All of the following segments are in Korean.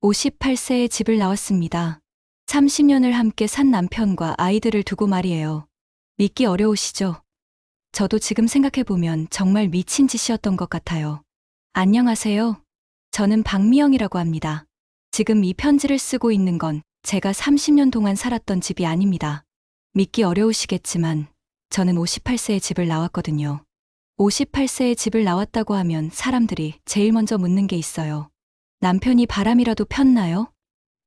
58세에 집을 나왔습니다. 30년을 함께 산 남편과 아이들을 두고 말이에요. 믿기 어려우시죠? 저도 지금 생각해보면 정말 미친 짓이었던 것 같아요. 안녕하세요. 저는 박미영이라고 합니다. 지금 이 편지를 쓰고 있는 건 제가 30년 동안 살았던 집이 아닙니다. 믿기 어려우시겠지만 저는 58세에 집을 나왔거든요. 58세에 집을 나왔다고 하면 사람들이 제일 먼저 묻는 게 있어요. 남편이 바람이라도 폈나요?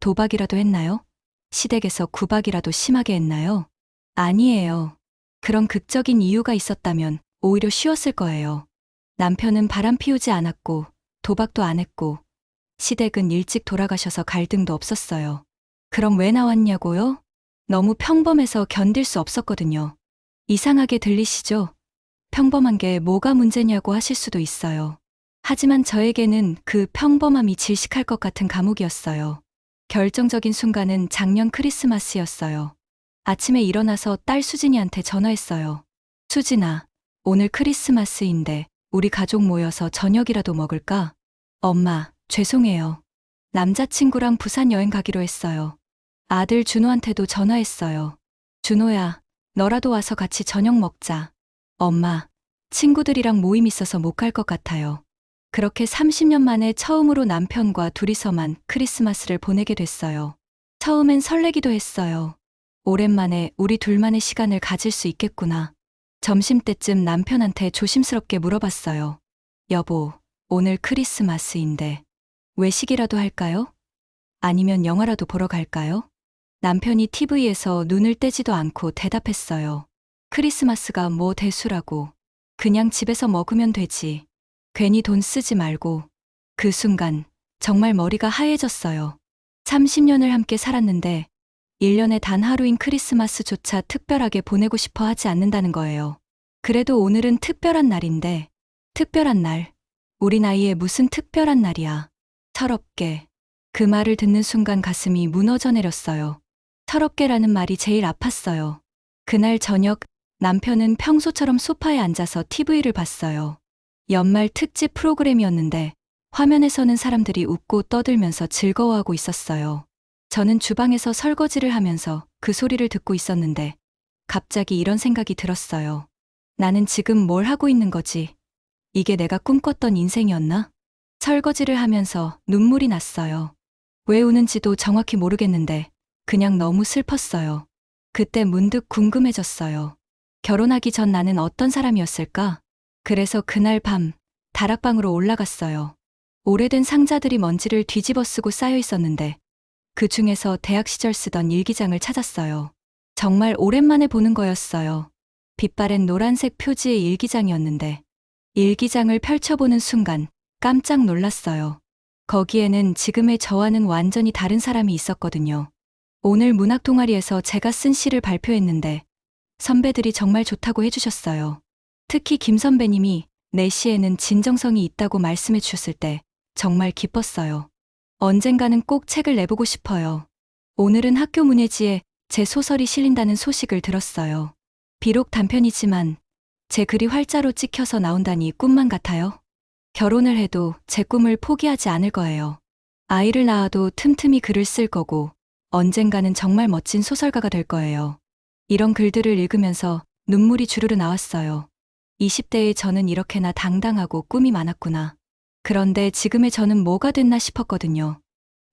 도박이라도 했나요? 시댁에서 구박이라도 심하게 했나요? 아니에요. 그런 극적인 이유가 있었다면 오히려 쉬웠을 거예요. 남편은 바람 피우지 않았고 도박도 안 했고 시댁은 일찍 돌아가셔서 갈등도 없었어요. 그럼 왜 나왔냐고요? 너무 평범해서 견딜 수 없었거든요. 이상하게 들리시죠? 평범한 게 뭐가 문제냐고 하실 수도 있어요. 하지만 저에게는 그 평범함이 질식할 것 같은 감옥이었어요. 결정적인 순간은 작년 크리스마스였어요. 아침에 일어나서 딸 수진이한테 전화했어요. 수진아, 오늘 크리스마스인데 우리 가족 모여서 저녁이라도 먹을까? 엄마, 죄송해요. 남자친구랑 부산 여행 가기로 했어요. 아들 준호한테도 전화했어요. 준호야, 너라도 와서 같이 저녁 먹자. 엄마, 친구들이랑 모임 있어서 못 갈 것 같아요. 그렇게 30년 만에 처음으로 남편과 둘이서만 크리스마스를 보내게 됐어요. 처음엔 설레기도 했어요. 오랜만에 우리 둘만의 시간을 가질 수 있겠구나. 점심때쯤 남편한테 조심스럽게 물어봤어요. 여보, 오늘 크리스마스인데 외식이라도 할까요? 아니면 영화라도 보러 갈까요? 남편이 TV에서 눈을 떼지도 않고 대답했어요. 크리스마스가 뭐 대수라고. 그냥 집에서 먹으면 되지. 괜히 돈 쓰지 말고. 그 순간 정말 머리가 하얘졌어요. 30년을 함께 살았는데 1년에 단 하루인 크리스마스조차 특별하게 보내고 싶어 하지 않는다는 거예요. 그래도 오늘은 특별한 날인데, 특별한 날. 우리 나이에 무슨 특별한 날이야. 철없게. 그 말을 듣는 순간 가슴이 무너져 내렸어요. 철없게라는 말이 제일 아팠어요. 그날 저녁 남편은 평소처럼 소파에 앉아서 TV를 봤어요. 연말 특집 프로그램이었는데 화면에서는 사람들이 웃고 떠들면서 즐거워하고 있었어요. 저는 주방에서 설거지를 하면서 그 소리를 듣고 있었는데 갑자기 이런 생각이 들었어요. 나는 지금 뭘 하고 있는 거지? 이게 내가 꿈꿨던 인생이었나? 설거지를 하면서 눈물이 났어요. 왜 우는지도 정확히 모르겠는데 그냥 너무 슬펐어요. 그때 문득 궁금해졌어요. 결혼하기 전 나는 어떤 사람이었을까? 그래서 그날 밤 다락방으로 올라갔어요. 오래된 상자들이 먼지를 뒤집어 쓰고 쌓여 있었는데 그 중에서 대학 시절 쓰던 일기장을 찾았어요. 정말 오랜만에 보는 거였어요. 빛바랜 노란색 표지의 일기장이었는데 일기장을 펼쳐보는 순간 깜짝 놀랐어요. 거기에는 지금의 저와는 완전히 다른 사람이 있었거든요. 오늘 문학 동아리에서 제가 쓴 시를 발표했는데 선배들이 정말 좋다고 해주셨어요. 특히 김 선배님이 내 시에는 진정성이 있다고 말씀해 주셨을 때 정말 기뻤어요. 언젠가는 꼭 책을 내보고 싶어요. 오늘은 학교 문예지에 제 소설이 실린다는 소식을 들었어요. 비록 단편이지만 제 글이 활자로 찍혀서 나온다니 꿈만 같아요. 결혼을 해도 제 꿈을 포기하지 않을 거예요. 아이를 낳아도 틈틈이 글을 쓸 거고 언젠가는 정말 멋진 소설가가 될 거예요. 이런 글들을 읽으면서 눈물이 주르르 나왔어요. 20대의 저는 이렇게나 당당하고 꿈이 많았구나. 그런데 지금의 저는 뭐가 됐나 싶었거든요.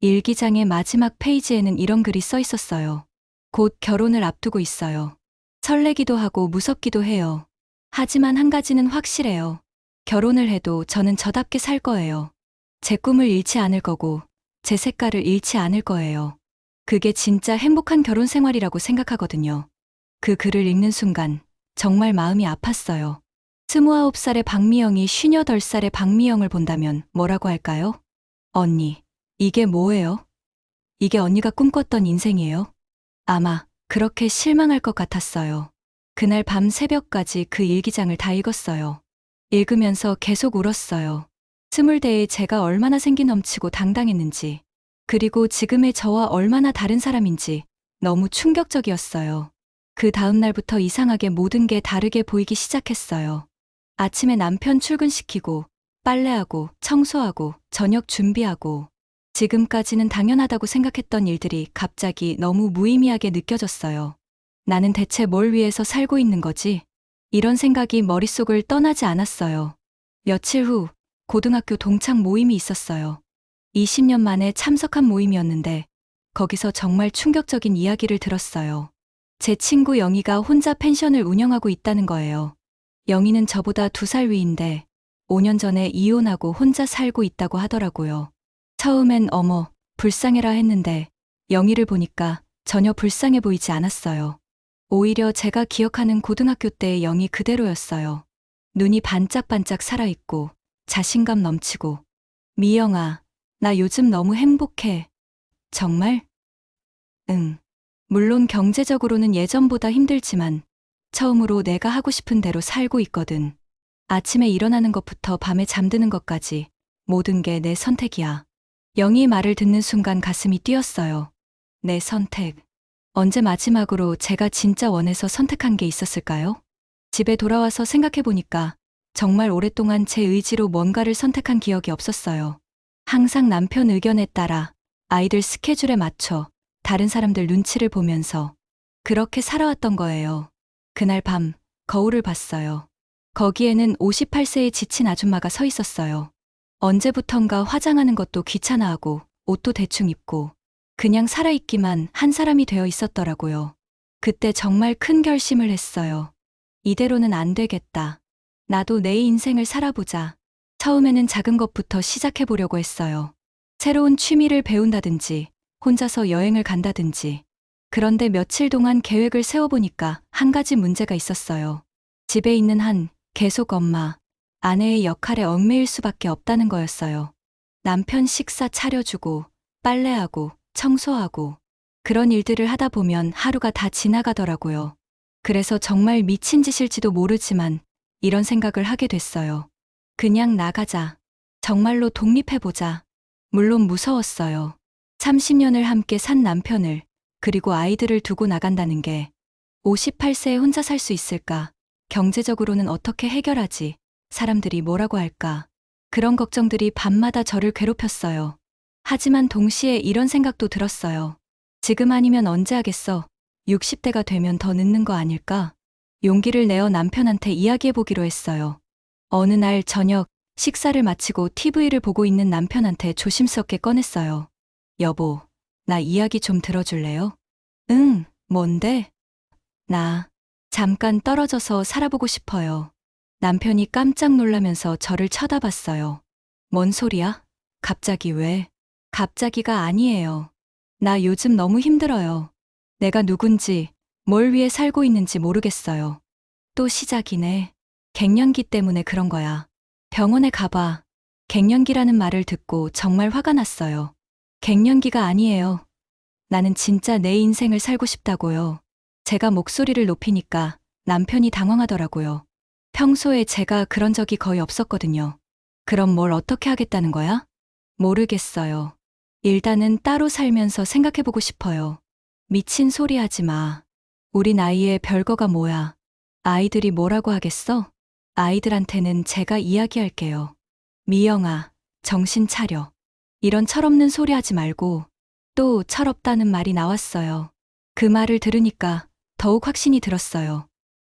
일기장의 마지막 페이지에는 이런 글이 써 있었어요. 곧 결혼을 앞두고 있어요. 설레기도 하고 무섭기도 해요. 하지만 한 가지는 확실해요. 결혼을 해도 저는 저답게 살 거예요. 제 꿈을 잃지 않을 거고 제 색깔을 잃지 않을 거예요. 그게 진짜 행복한 결혼 생활이라고 생각하거든요. 그 글을 읽는 순간 정말 마음이 아팠어요. 29살의 박미영이 58살의 박미영을 본다면 뭐라고 할까요? 언니, 이게 뭐예요? 이게 언니가 꿈꿨던 인생이에요? 아마 그렇게 실망할 것 같았어요. 그날 밤 새벽까지 그 일기장을 다 읽었어요. 읽으면서 계속 울었어요. 20대의 제가 얼마나 생기 넘치고 당당했는지, 그리고 지금의 저와 얼마나 다른 사람인지 너무 충격적이었어요. 그 다음 날부터 이상하게 모든 게 다르게 보이기 시작했어요. 아침에 남편 출근시키고 빨래하고 청소하고 저녁 준비하고 지금까지는 당연하다고 생각했던 일들이 갑자기 너무 무의미하게 느껴졌어요. 나는 대체 뭘 위해서 살고 있는 거지? 이런 생각이 머릿속을 떠나지 않았어요. 며칠 후 고등학교 동창 모임이 있었어요. 20년 만에 참석한 모임이었는데 거기서 정말 충격적인 이야기를 들었어요. 제 친구 영희가 혼자 펜션을 운영하고 있다는 거예요. 영희는 저보다 2살 위인데 5년 전에 이혼하고 혼자 살고 있다고 하더라고요. 처음엔 어머, 불쌍해라 했는데 영희를 보니까 전혀 불쌍해 보이지 않았어요. 오히려 제가 기억하는 고등학교 때의 영희 그대로였어요. 눈이 반짝반짝 살아있고 자신감 넘치고. 미영아, 나 요즘 너무 행복해. 정말? 응. 물론 경제적으로는 예전보다 힘들지만 처음으로 내가 하고 싶은 대로 살고 있거든. 아침에 일어나는 것부터 밤에 잠드는 것까지 모든 게 내 선택이야. 영희 말을 듣는 순간 가슴이 뛰었어요. 내 선택. 언제 마지막으로 제가 진짜 원해서 선택한 게 있었을까요? 집에 돌아와서 생각해보니까 정말 오랫동안 제 의지로 뭔가를 선택한 기억이 없었어요. 항상 남편 의견에 따라 아이들 스케줄에 맞춰 다른 사람들 눈치를 보면서 그렇게 살아왔던 거예요. 그날 밤 거울을 봤어요. 거기에는 58세의 지친 아줌마가 서 있었어요. 언제부턴가 화장하는 것도 귀찮아하고 옷도 대충 입고 그냥 살아있기만 한 사람이 되어 있었더라고요. 그때 정말 큰 결심을 했어요. 이대로는 안 되겠다. 나도 내 인생을 살아보자. 처음에는 작은 것부터 시작해보려고 했어요. 새로운 취미를 배운다든지, 혼자서 여행을 간다든지. 그런데 며칠 동안 계획을 세워보니까 한 가지 문제가 있었어요. 집에 있는 한 계속 엄마, 아내의 역할에 얽매일 수밖에 없다는 거였어요. 남편 식사 차려주고, 빨래하고, 청소하고, 그런 일들을 하다 보면 하루가 다 지나가더라고요. 그래서 정말 미친 짓일지도 모르지만 이런 생각을 하게 됐어요. 그냥 나가자. 정말로 독립해보자. 물론 무서웠어요. 30년을 함께 산 남편을, 그리고 아이들을 두고 나간다는 게 58세에 혼자 살 수 있을까? 경제적으로는 어떻게 해결하지? 사람들이 뭐라고 할까? 그런 걱정들이 밤마다 저를 괴롭혔어요. 하지만 동시에 이런 생각도 들었어요. 지금 아니면 언제 하겠어? 60대가 되면 더 늦는 거 아닐까? 용기를 내어 남편한테 이야기해보기로 했어요. 어느 날 저녁 식사를 마치고 TV를 보고 있는 남편한테 조심스럽게 꺼냈어요. 여보, 나 이야기 좀 들어줄래요? 응, 뭔데? 나 잠깐 떨어져서 살아보고 싶어요. 남편이 깜짝 놀라면서 저를 쳐다봤어요. 뭔 소리야? 갑자기 왜? 갑자기가 아니에요. 나 요즘 너무 힘들어요. 내가 누군지, 뭘 위해 살고 있는지 모르겠어요. 또 시작이네. 갱년기 때문에 그런 거야. 병원에 가봐. 갱년기라는 말을 듣고 정말 화가 났어요. 갱년기가 아니에요. 나는 진짜 내 인생을 살고 싶다고요. 제가 목소리를 높이니까 남편이 당황하더라고요. 평소에 제가 그런 적이 거의 없었거든요. 그럼 뭘 어떻게 하겠다는 거야? 모르겠어요. 일단은 따로 살면서 생각해보고 싶어요. 미친 소리 하지 마. 우리 나이에 별거가 뭐야. 아이들이 뭐라고 하겠어? 아이들한테는 제가 이야기할게요. 미영아, 정신 차려. 이런 철없는 소리 하지 말고. 또 철없다는 말이 나왔어요. 그 말을 들으니까 더욱 확신이 들었어요.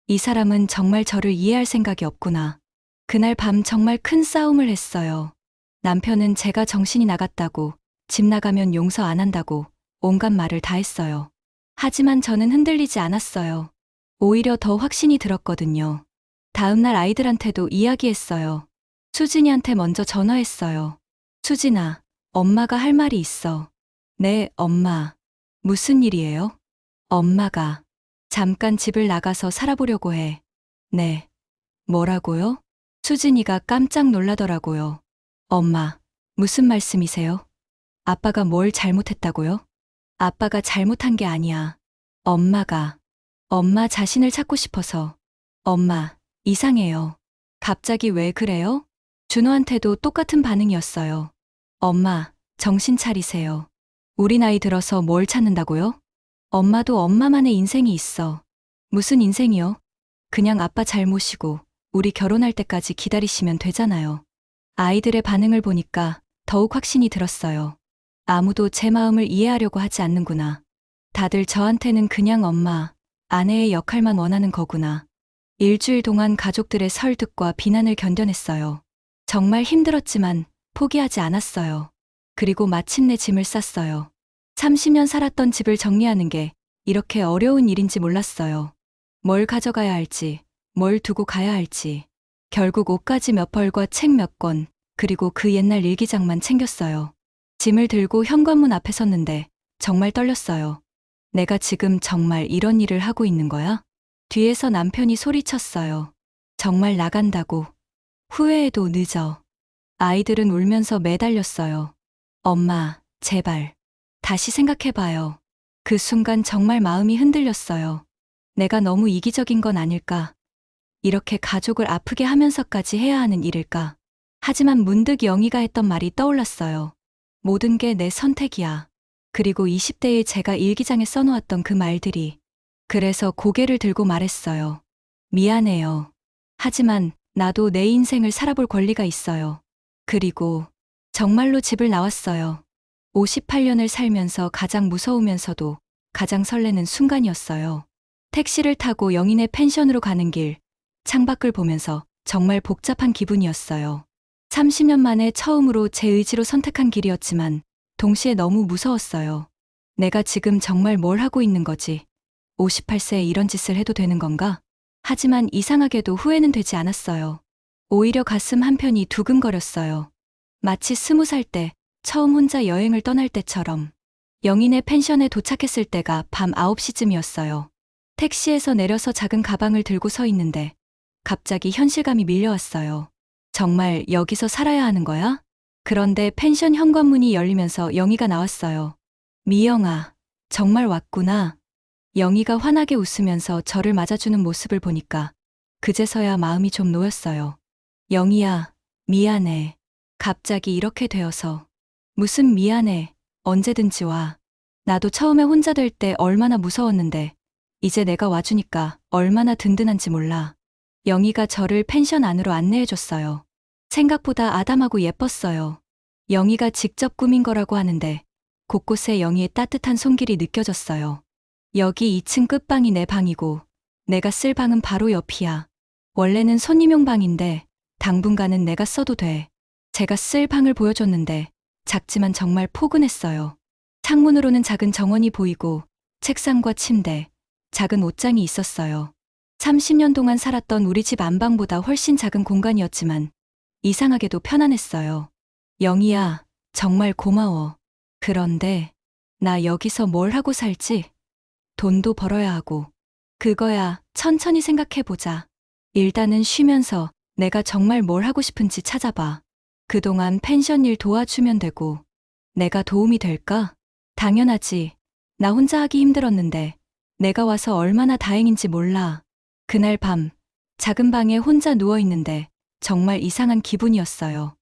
이 사람은 정말 저를 이해할 생각이 없구나. 그날 밤 정말 큰 싸움을 했어요. 남편은 제가 정신이 나갔다고, 집 나가면 용서 안 한다고 온갖 말을 다 했어요. 하지만 저는 흔들리지 않았어요. 오히려 더 확신이 들었거든요. 다음날 아이들한테도 이야기했어요. 수진이한테 먼저 전화했어요. 수진아, 엄마가 할 말이 있어. 네, 엄마. 무슨 일이에요? 엄마가 잠깐 집을 나가서 살아보려고 해. 네. 뭐라고요? 수진이가 깜짝 놀라더라고요. 엄마, 무슨 말씀이세요? 아빠가 뭘 잘못했다고요? 아빠가 잘못한 게 아니야. 엄마 자신을 찾고 싶어서. 엄마, 이상해요. 갑자기 왜 그래요? 준호한테도 똑같은 반응이었어요. 엄마, 정신 차리세요. 우리 나이 들어서 뭘 찾는다고요? 엄마도 엄마만의 인생이 있어. 무슨 인생이요? 그냥 아빠 잘 모시고 우리 결혼할 때까지 기다리시면 되잖아요. 아이들의 반응을 보니까 더욱 확신이 들었어요. 아무도 제 마음을 이해하려고 하지 않는구나. 다들 저한테는 그냥 엄마, 아내의 역할만 원하는 거구나. 일주일 동안 가족들의 설득과 비난을 견뎌냈어요. 정말 힘들었지만 포기하지 않았어요. 그리고 마침내 짐을 쌌어요. 30년 살았던 집을 정리하는 게 이렇게 어려운 일인지 몰랐어요. 뭘 가져가야 할지, 뭘 두고 가야 할지. 결국 옷가지 몇 벌과 책 몇 권, 그리고 그 옛날 일기장만 챙겼어요. 짐을 들고 현관문 앞에 섰는데 정말 떨렸어요. 내가 지금 정말 이런 일을 하고 있는 거야? 뒤에서 남편이 소리쳤어요. 정말 나간다고. 후회해도 늦어. 아이들은 울면서 매달렸어요. 엄마, 제발. 다시 생각해봐요. 그 순간 정말 마음이 흔들렸어요. 내가 너무 이기적인 건 아닐까? 이렇게 가족을 아프게 하면서까지 해야 하는 일일까? 하지만 문득 영희가 했던 말이 떠올랐어요. 모든 게 내 선택이야. 그리고 20대에 제가 일기장에 써놓았던 그 말들이. 그래서 고개를 들고 말했어요. 미안해요. 하지만 나도 내 인생을 살아볼 권리가 있어요. 그리고 정말로 집을 나왔어요. 58년을 살면서 가장 무서우면서도 가장 설레는 순간이었어요. 택시를 타고 영인의 펜션으로 가는 길, 창밖을 보면서 정말 복잡한 기분이었어요. 30년 만에 처음으로 제 의지로 선택한 길이었지만 동시에 너무 무서웠어요. 내가 지금 정말 뭘 하고 있는 거지? 58세에 이런 짓을 해도 되는 건가? 하지만 이상하게도 후회는 되지 않았어요. 오히려 가슴 한편이 두근거렸어요. 마치 20살 때 처음 혼자 여행을 떠날 때처럼. 영인의 펜션에 도착했을 때가 밤 9시쯤이었어요. 택시에서 내려서 작은 가방을 들고 서 있는데 갑자기 현실감이 밀려왔어요. 정말 여기서 살아야 하는 거야? 그런데 펜션 현관문이 열리면서 영희가 나왔어요. 미영아, 정말 왔구나. 영희가 환하게 웃으면서 저를 맞아주는 모습을 보니까 그제서야 마음이 좀 놓였어요. 영희야, 미안해. 갑자기 이렇게 되어서. 무슨 미안해. 언제든지 와. 나도 처음에 혼자 될 때 얼마나 무서웠는데 이제 내가 와주니까 얼마나 든든한지 몰라. 영희가 저를 펜션 안으로 안내해줬어요. 생각보다 아담하고 예뻤어요. 영희가 직접 꾸민 거라고 하는데 곳곳에 영희의 따뜻한 손길이 느껴졌어요. 여기 2층 끝방이 내 방이고 내가 쓸 방은 바로 옆이야. 원래는 손님용 방인데 당분간은 내가 써도 돼. 제가 쓸 방을 보여줬는데 작지만 정말 포근했어요. 창문으로는 작은 정원이 보이고 책상과 침대, 작은 옷장이 있었어요. 30년 동안 살았던 우리 집 안방보다 훨씬 작은 공간이었지만 이상하게도 편안했어요. 영희야, 정말 고마워. 그런데 나 여기서 뭘 하고 살지? 돈도 벌어야 하고. 그거야 천천히 생각해보자. 일단은 쉬면서 내가 정말 뭘 하고 싶은지 찾아봐. 그동안 펜션 일 도와주면 되고. 내가 도움이 될까? 당연하지. 나 혼자 하기 힘들었는데 내가 와서 얼마나 다행인지 몰라. 그날 밤 작은 방에 혼자 누워있는데 정말 이상한 기분이었어요.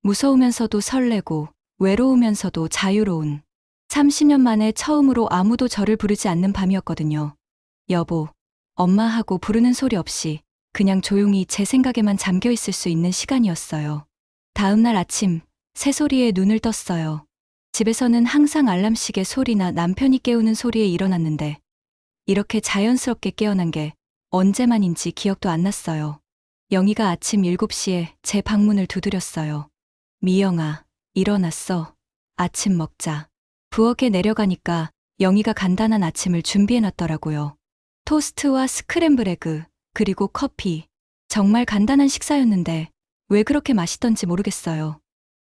무서우면서도 설레고 외로우면서도 자유로운. 30년 만에 처음으로 아무도 저를 부르지 않는 밤이었거든요. 여보, 엄마 하고 부르는 소리 없이 그냥 조용히 제 생각에만 잠겨 있을 수 있는 시간이었어요. 다음 날 아침 새소리에 눈을 떴어요. 집에서는 항상 알람시계 소리나 남편이 깨우는 소리에 일어났는데 이렇게 자연스럽게 깨어난 게 언제만인지 기억도 안 났어요. 영희가 아침 7시에 제 방문을 두드렸어요. 미영아, 일어났어. 아침 먹자. 부엌에 내려가니까 영희가 간단한 아침을 준비해놨더라고요. 토스트와 스크램블 에그, 그리고 커피. 정말 간단한 식사였는데 왜 그렇게 맛있던지 모르겠어요.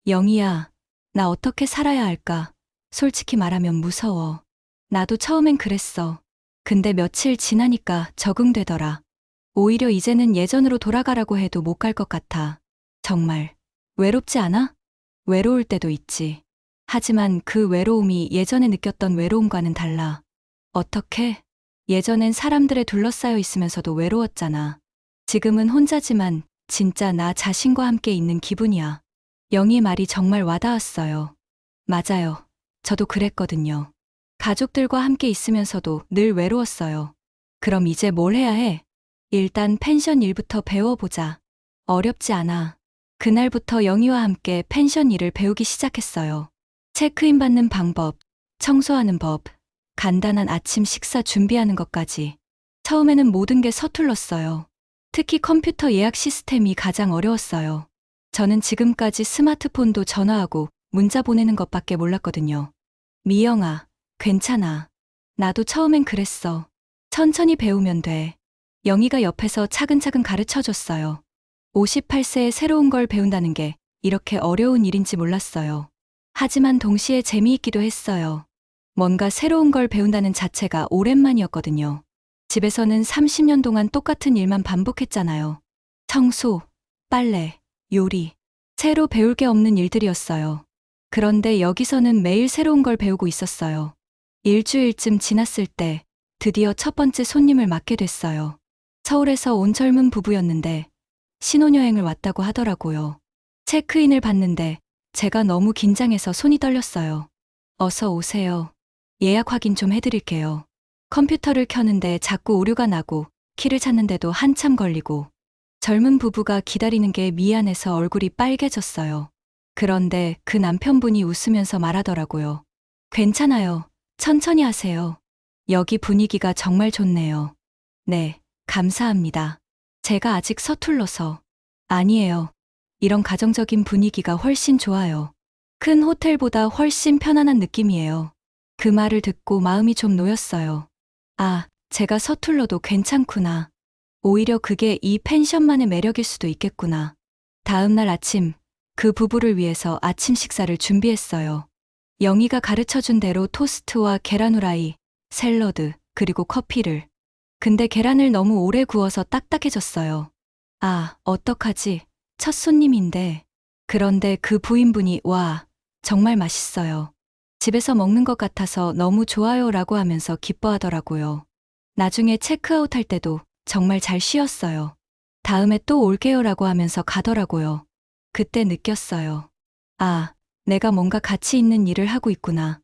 영희야, 나 어떻게 살아야 할까? 솔직히 말하면 무서워. 나도 처음엔 그랬어. 근데 며칠 지나니까 적응되더라. 오히려 이제는 예전으로 돌아가라고 해도 못 갈 것 같아. 정말. 외롭지 않아? 외로울 때도 있지. 하지만 그 외로움이 예전에 느꼈던 외로움과는 달라. 어떻게? 예전엔 사람들에 둘러싸여 있으면서도 외로웠잖아. 지금은 혼자지만 진짜 나 자신과 함께 있는 기분이야. 영희 말이 정말 와닿았어요. 맞아요. 저도 그랬거든요. 가족들과 함께 있으면서도 늘 외로웠어요. 그럼 이제 뭘 해야 해? 일단 펜션 일부터 배워보자. 어렵지 않아. 그날부터 영희와 함께 펜션 일을 배우기 시작했어요. 체크인 받는 방법, 청소하는 법, 간단한 아침 식사 준비하는 것까지. 처음에는 모든 게 서툴렀어요. 특히 컴퓨터 예약 시스템이 가장 어려웠어요. 저는 지금까지 스마트폰도 전화하고 문자 보내는 것밖에 몰랐거든요. 미영아, 괜찮아. 나도 처음엔 그랬어. 천천히 배우면 돼. 영희가 옆에서 차근차근 가르쳐 줬어요. 58세에 새로운 걸 배운다는 게 이렇게 어려운 일인지 몰랐어요. 하지만 동시에 재미있기도 했어요. 뭔가 새로운 걸 배운다는 자체가 오랜만이었거든요. 집에서는 30년 동안 똑같은 일만 반복했잖아요. 청소, 빨래, 요리. 새로 배울 게 없는 일들이었어요. 그런데 여기서는 매일 새로운 걸 배우고 있었어요. 일주일쯤 지났을 때 드디어 첫 번째 손님을 맡게 됐어요. 서울에서 온 젊은 부부였는데 신혼여행을 왔다고 하더라고요. 체크인을 받는데 제가 너무 긴장해서 손이 떨렸어요. 어서 오세요. 예약 확인 좀 해드릴게요. 컴퓨터를 켜는데 자꾸 오류가 나고 키를 찾는데도 한참 걸리고 젊은 부부가 기다리는 게 미안해서 얼굴이 빨개졌어요. 그런데 그 남편분이 웃으면서 말하더라고요. 괜찮아요. 천천히 하세요. 여기 분위기가 정말 좋네요. 네, 감사합니다. 제가 아직 서툴러서. 아니에요. 이런 가정적인 분위기가 훨씬 좋아요. 큰 호텔보다 훨씬 편안한 느낌이에요. 그 말을 듣고 마음이 좀 놓였어요. 아, 제가 서툴러도 괜찮구나. 오히려 그게 이 펜션만의 매력일 수도 있겠구나. 다음 날 아침, 그 부부를 위해서 아침 식사를 준비했어요. 영희가 가르쳐준 대로 토스트와 계란 후라이, 샐러드, 그리고 커피를. 근데 계란을 너무 오래 구워서 딱딱해졌어요. 아, 어떡하지? 첫 손님인데. 그런데 그 부인분이 와, 정말 맛있어요. 집에서 먹는 것 같아서 너무 좋아요 라고 하면서 기뻐하더라고요. 나중에 체크아웃 할 때도 정말 잘 쉬었어요. 다음에 또 올게요 라고 하면서 가더라고요. 그때 느꼈어요. 아, 내가 뭔가 가치 있는 일을 하고 있구나.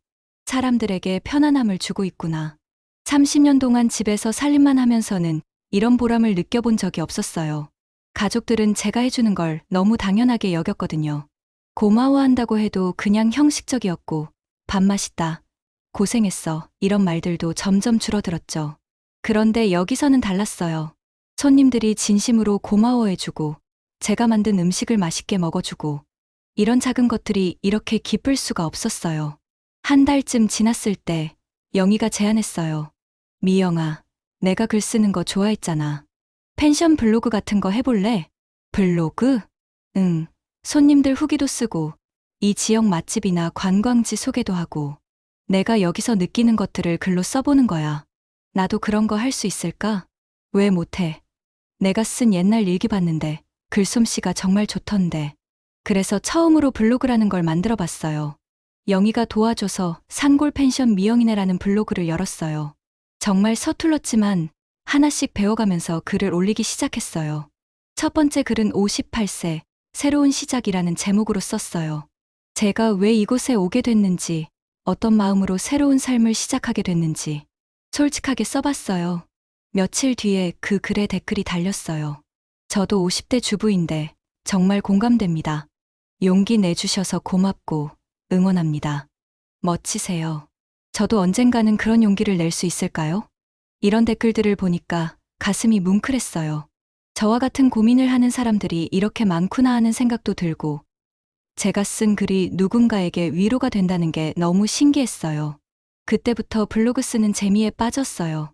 사람들에게 편안함을 주고 있구나. 30년 동안 집에서 살림만 하면서는 이런 보람을 느껴본 적이 없었어요. 가족들은 제가 해주는 걸 너무 당연하게 여겼거든요. 고마워한다고 해도 그냥 형식적이었고, 밥 맛있다, 고생했어, 이런 말들도 점점 줄어들었죠. 그런데 여기서는 달랐어요. 손님들이 진심으로 고마워해주고, 제가 만든 음식을 맛있게 먹어주고, 이런 작은 것들이 이렇게 기쁠 수가 없었어요. 한 달쯤 지났을 때, 영희가 제안했어요. 미영아, 내가 글 쓰는 거 좋아했잖아. 펜션 블로그 같은 거 해볼래? 블로그? 응. 손님들 후기도 쓰고, 이 지역 맛집이나 관광지 소개도 하고, 내가 여기서 느끼는 것들을 글로 써보는 거야. 나도 그런 거 할 수 있을까? 왜 못해? 내가 쓴 옛날 일기 봤는데, 글솜씨가 정말 좋던데. 그래서 처음으로 블로그라는 걸 만들어 봤어요. 영희가 도와줘서 산골 펜션 미영이네라는 블로그를 열었어요. 정말 서툴렀지만 하나씩 배워가면서 글을 올리기 시작했어요. 첫 번째 글은 58세, 새로운 시작이라는 제목으로 썼어요. 제가 왜 이곳에 오게 됐는지, 어떤 마음으로 새로운 삶을 시작하게 됐는지 솔직하게 써봤어요. 며칠 뒤에 그 글에 댓글이 달렸어요. 저도 50대 주부인데 정말 공감됩니다. 용기 내주셔서 고맙고 응원합니다. 멋지세요. 저도 언젠가는 그런 용기를 낼 수 있을까요? 이런 댓글들을 보니까 가슴이 뭉클했어요. 저와 같은 고민을 하는 사람들이 이렇게 많구나 하는 생각도 들고, 제가 쓴 글이 누군가에게 위로가 된다는 게 너무 신기했어요. 그때부터 블로그 쓰는 재미에 빠졌어요.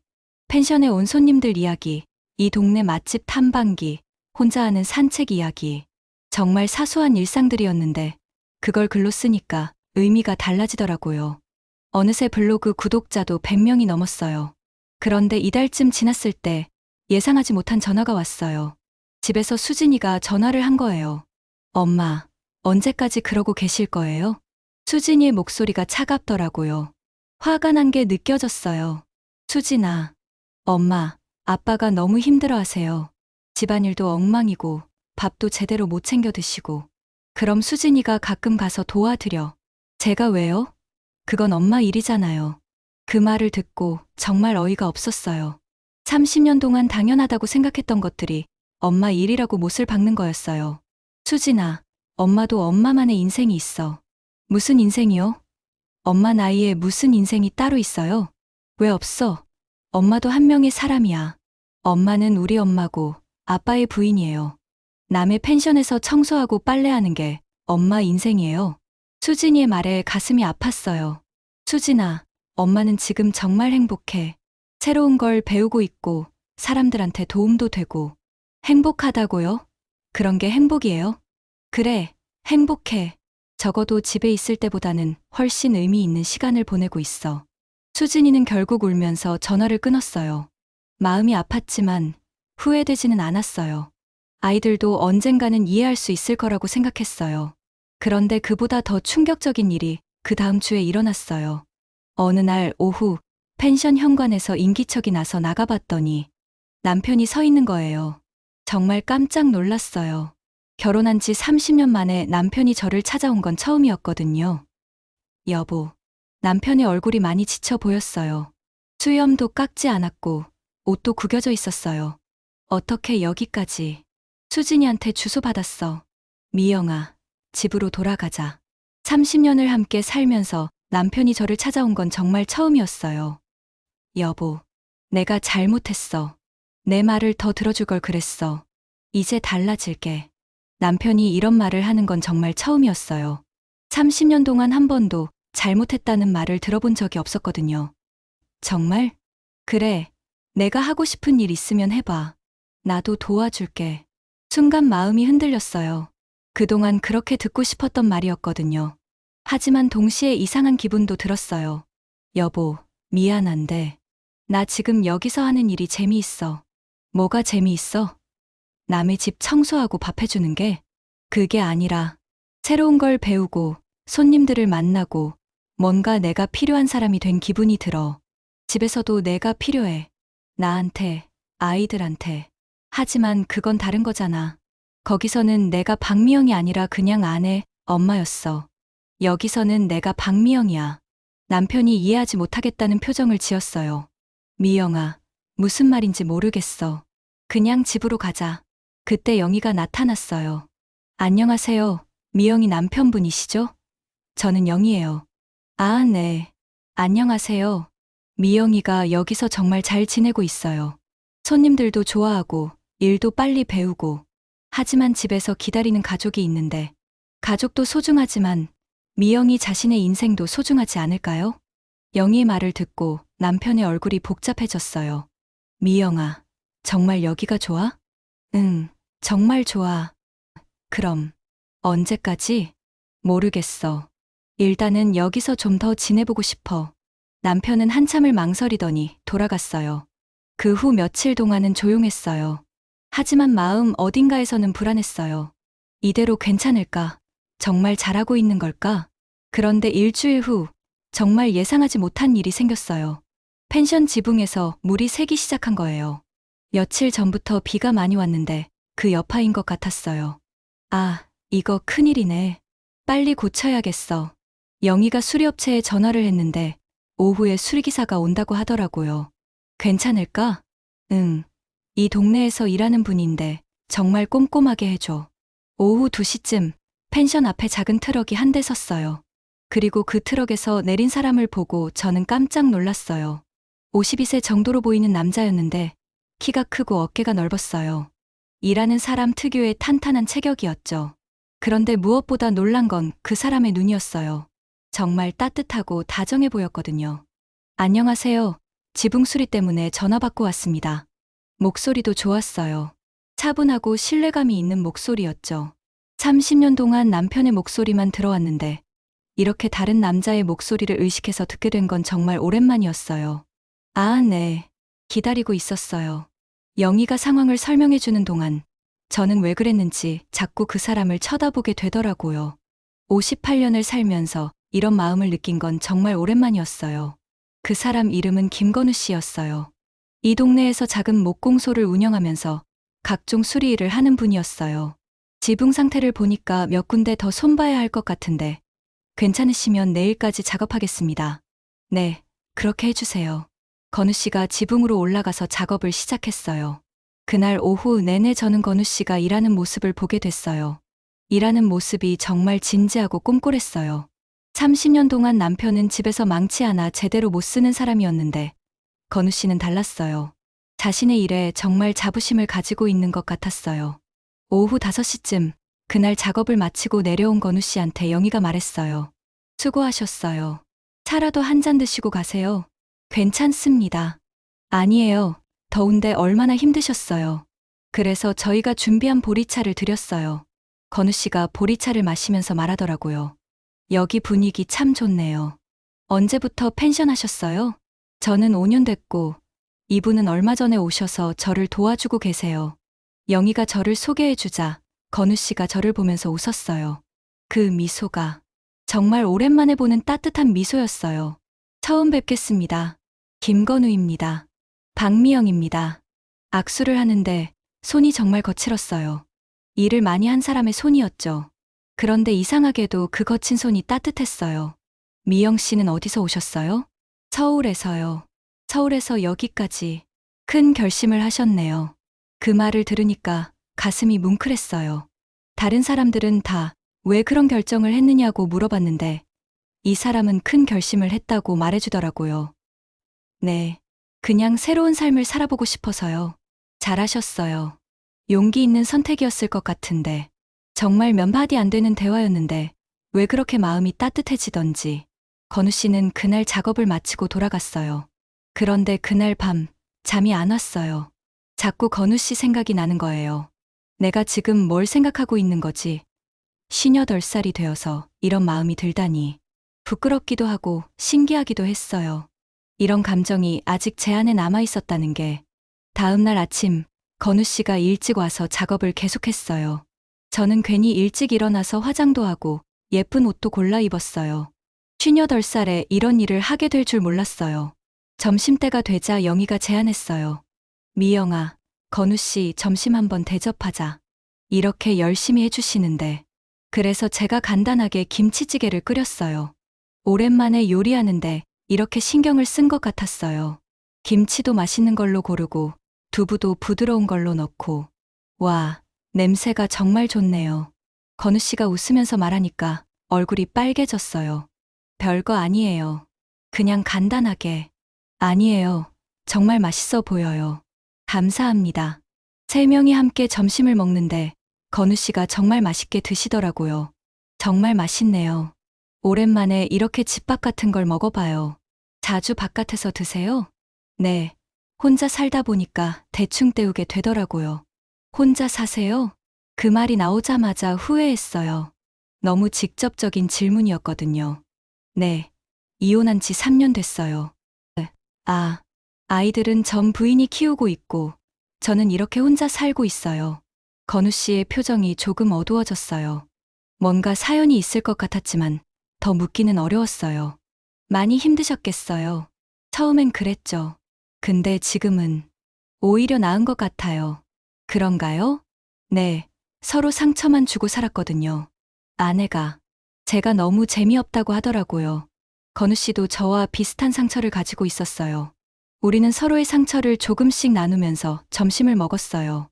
펜션에 온 손님들 이야기, 이 동네 맛집 탐방기, 혼자 하는 산책 이야기. 정말 사소한 일상들이었는데 그걸 글로 쓰니까 의미가 달라지더라고요. 어느새 블로그 구독자도 100명이 넘었어요. 그런데 이달쯤 지났을 때 예상하지 못한 전화가 왔어요. 집에서 수진이가 전화를 한 거예요. 엄마, 언제까지 그러고 계실 거예요? 수진이의 목소리가 차갑더라고요. 화가 난 게 느껴졌어요. 수진아, 엄마, 아빠가 너무 힘들어하세요. 집안일도 엉망이고 밥도 제대로 못 챙겨 드시고. 그럼 수진이가 가끔 가서 도와드려. 제가 왜요? 그건 엄마 일이잖아요. 그 말을 듣고 정말 어이가 없었어요. 30년 동안 당연하다고 생각했던 것들이 엄마 일이라고 못을 박는 거였어요. 수진아, 엄마도 엄마만의 인생이 있어. 무슨 인생이요? 엄마 나이에 무슨 인생이 따로 있어요? 왜 없어? 엄마도 한 명의 사람이야. 엄마는 우리 엄마고 아빠의 부인이에요. 남의 펜션에서 청소하고 빨래하는 게 엄마 인생이에요. 수진이의 말에 가슴이 아팠어요. 수진아, 엄마는 지금 정말 행복해. 새로운 걸 배우고 있고 사람들한테 도움도 되고. 행복하다고요? 그런 게 행복이에요? 그래, 행복해. 적어도 집에 있을 때보다는 훨씬 의미 있는 시간을 보내고 있어. 수진이는 결국 울면서 전화를 끊었어요. 마음이 아팠지만 후회되지는 않았어요. 아이들도 언젠가는 이해할 수 있을 거라고 생각했어요. 그런데 그보다 더 충격적인 일이 그 다음 주에 일어났어요. 어느 날 오후 펜션 현관에서 인기척이 나서 나가봤더니 남편이 서 있는 거예요. 정말 깜짝 놀랐어요. 결혼한 지 30년 만에 남편이 저를 찾아온 건 처음이었거든요. 여보, 남편의 얼굴이 많이 지쳐 보였어요. 수염도 깎지 않았고 옷도 구겨져 있었어요. 어떻게 여기까지? 수진이한테 주소 받았어. 미영아, 집으로 돌아가자. 30년을 함께 살면서 남편이 저를 찾아온 건 정말 처음이었어요. 여보, 내가 잘못했어. 내 말을 더 들어줄 걸 그랬어. 이제 달라질게. 남편이 이런 말을 하는 건 정말 처음이었어요. 30년 동안 한 번도 잘못했다는 말을 들어본 적이 없었거든요. 정말? 그래. 내가 하고 싶은 일 있으면 해봐. 나도 도와줄게. 순간 마음이 흔들렸어요. 그동안 그렇게 듣고 싶었던 말이었거든요. 하지만 동시에 이상한 기분도 들었어요. 여보, 미안한데. 나 지금 여기서 하는 일이 재미있어. 뭐가 재미있어? 남의 집 청소하고 밥 해주는 게? 그게 아니라 새로운 걸 배우고 손님들을 만나고 뭔가 내가 필요한 사람이 된 기분이 들어. 집에서도 내가 필요해. 나한테, 아이들한테. 하지만 그건 다른 거잖아. 거기서는 내가 박미영이 아니라 그냥 아내, 엄마였어. 여기서는 내가 박미영이야. 남편이 이해하지 못하겠다는 표정을 지었어요. 미영아, 무슨 말인지 모르겠어. 그냥 집으로 가자. 그때 영희가 나타났어요. 안녕하세요. 미영이 남편분이시죠? 저는 영희예요. 아, 네. 안녕하세요. 미영이가 여기서 정말 잘 지내고 있어요. 손님들도 좋아하고 일도 빨리 배우고. 하지만 집에서 기다리는 가족이 있는데 가족도 소중하지만 미영이 자신의 인생도 소중하지 않을까요? 영희의 말을 듣고 남편의 얼굴이 복잡해졌어요. 미영아, 정말 여기가 좋아? 응, 정말 좋아. 그럼 언제까지? 모르겠어. 일단은 여기서 좀 더 지내보고 싶어. 남편은 한참을 망설이더니 돌아갔어요. 그 후 며칠 동안은 조용했어요. 하지만 마음 어딘가에서는 불안했어요. 이대로 괜찮을까? 정말 잘하고 있는 걸까? 그런데 일주일 후 정말 예상하지 못한 일이 생겼어요. 펜션 지붕에서 물이 새기 시작한 거예요. 며칠 전부터 비가 많이 왔는데 그 여파인 것 같았어요. 아, 이거 큰일이네. 빨리 고쳐야겠어. 영희가 수리업체에 전화를 했는데 오후에 수리기사가 온다고 하더라고요. 괜찮을까? 응. 이 동네에서 일하는 분인데 정말 꼼꼼하게 해줘. 오후 2시쯤 펜션 앞에 작은 트럭이 한 대 섰어요. 그리고 그 트럭에서 내린 사람을 보고 저는 깜짝 놀랐어요. 52세 정도로 보이는 남자였는데 키가 크고 어깨가 넓었어요. 일하는 사람 특유의 탄탄한 체격이었죠. 그런데 무엇보다 놀란 건 그 사람의 눈이었어요. 정말 따뜻하고 다정해 보였거든요. 안녕하세요. 지붕 수리 때문에 전화 받고 왔습니다. 목소리도 좋았어요. 차분하고 신뢰감이 있는 목소리였죠. 30년 동안 남편의 목소리만 들어왔는데 이렇게 다른 남자의 목소리를 의식해서 듣게 된 건 정말 오랜만이었어요. 아, 네. 기다리고 있었어요. 영희가 상황을 설명해 주는 동안 저는 왜 그랬는지 자꾸 그 사람을 쳐다보게 되더라고요. 58년을 살면서 이런 마음을 느낀 건 정말 오랜만이었어요. 그 사람 이름은 김건우 씨였어요. 이 동네에서 작은 목공소를 운영하면서 각종 수리 일을 하는 분이었어요. 지붕 상태를 보니까 몇 군데 더 손봐야 할 것 같은데 괜찮으시면 내일까지 작업하겠습니다. 네, 그렇게 해주세요. 건우 씨가 지붕으로 올라가서 작업을 시작했어요. 그날 오후 내내 저는 건우 씨가 일하는 모습을 보게 됐어요. 일하는 모습이 정말 진지하고 꼼꼼했어요. 30년 동안 남편은 집에서 망치 하나 제대로 못 쓰는 사람이었는데 건우 씨는 달랐어요. 자신의 일에 정말 자부심을 가지고 있는 것 같았어요. 오후 5시쯤 그날 작업을 마치고 내려온 건우 씨한테 영희가 말했어요. 수고하셨어요. 차라도 한 잔 드시고 가세요. 괜찮습니다. 아니에요. 더운데 얼마나 힘드셨어요. 그래서 저희가 준비한 보리차를 드렸어요. 건우 씨가 보리차를 마시면서 말하더라고요. 여기 분위기 참 좋네요. 언제부터 펜션 하셨어요? 저는 5년 됐고, 이분은 얼마 전에 오셔서 저를 도와주고 계세요. 영희가 저를 소개해주자 건우 씨가 저를 보면서 웃었어요. 그 미소가 정말 오랜만에 보는 따뜻한 미소였어요. 처음 뵙겠습니다. 김건우입니다. 박미영입니다. 악수를 하는데 손이 정말 거칠었어요. 일을 많이 한 사람의 손이었죠. 그런데 이상하게도 그 거친 손이 따뜻했어요. 미영 씨는 어디서 오셨어요? 서울에서요. 서울에서 여기까지 큰 결심을 하셨네요. 그 말을 들으니까 가슴이 뭉클했어요. 다른 사람들은 다 왜 그런 결정을 했느냐고 물어봤는데 이 사람은 큰 결심을 했다고 말해주더라고요. 네. 그냥 새로운 삶을 살아보고 싶어서요. 잘하셨어요. 용기 있는 선택이었을 것 같은데 정말 몇 마디 안 되는 대화였는데 왜 그렇게 마음이 따뜻해지던지 건우 씨는 그날 작업을 마치고 돌아갔어요. 그런데 그날 밤 잠이 안 왔어요. 자꾸 건우 씨 생각이 나는 거예요. 내가 지금 뭘 생각하고 있는 거지? 58살이 되어서 이런 마음이 들다니. 부끄럽기도 하고 신기하기도 했어요. 이런 감정이 아직 제 안에 남아 있었다는 게. 다음 날 아침 건우 씨가 일찍 와서 작업을 계속했어요. 저는 괜히 일찍 일어나서 화장도 하고 예쁜 옷도 골라 입었어요. 58살에 이런 일을 하게 될 줄 몰랐어요. 점심때가 되자 영희가 제안했어요. 미영아, 건우 씨 점심 한번 대접하자. 이렇게 열심히 해주시는데. 그래서 제가 간단하게 김치찌개를 끓였어요. 오랜만에 요리하는데 이렇게 신경을 쓴 것 같았어요. 김치도 맛있는 걸로 고르고 두부도 부드러운 걸로 넣고. 와, 냄새가 정말 좋네요. 건우 씨가 웃으면서 말하니까 얼굴이 빨개졌어요. 별거 아니에요. 그냥 간단하게. 아니에요. 정말 맛있어 보여요. 감사합니다. 3명이 함께 점심을 먹는데 건우 씨가 정말 맛있게 드시더라고요. 정말 맛있네요. 오랜만에 이렇게 집밥 같은 걸 먹어봐요. 자주 바깥에서 드세요? 네. 혼자 살다 보니까 대충 때우게 되더라고요. 혼자 사세요? 그 말이 나오자마자 후회했어요. 너무 직접적인 질문이었거든요. 네. 이혼한 지 3년 됐어요. 아, 아이들은 전 부인이 키우고 있고, 저는 이렇게 혼자 살고 있어요. 건우 씨의 표정이 조금 어두워졌어요. 뭔가 사연이 있을 것 같았지만, 더 묻기는 어려웠어요. 많이 힘드셨겠어요. 처음엔 그랬죠. 근데 지금은 오히려 나은 것 같아요. 그런가요? 네. 서로 상처만 주고 살았거든요. 아내가 제가 너무 재미없다고 하더라고요. 건우 씨도 저와 비슷한 상처를 가지고 있었어요. 우리는 서로의 상처를 조금씩 나누면서 점심을 먹었어요.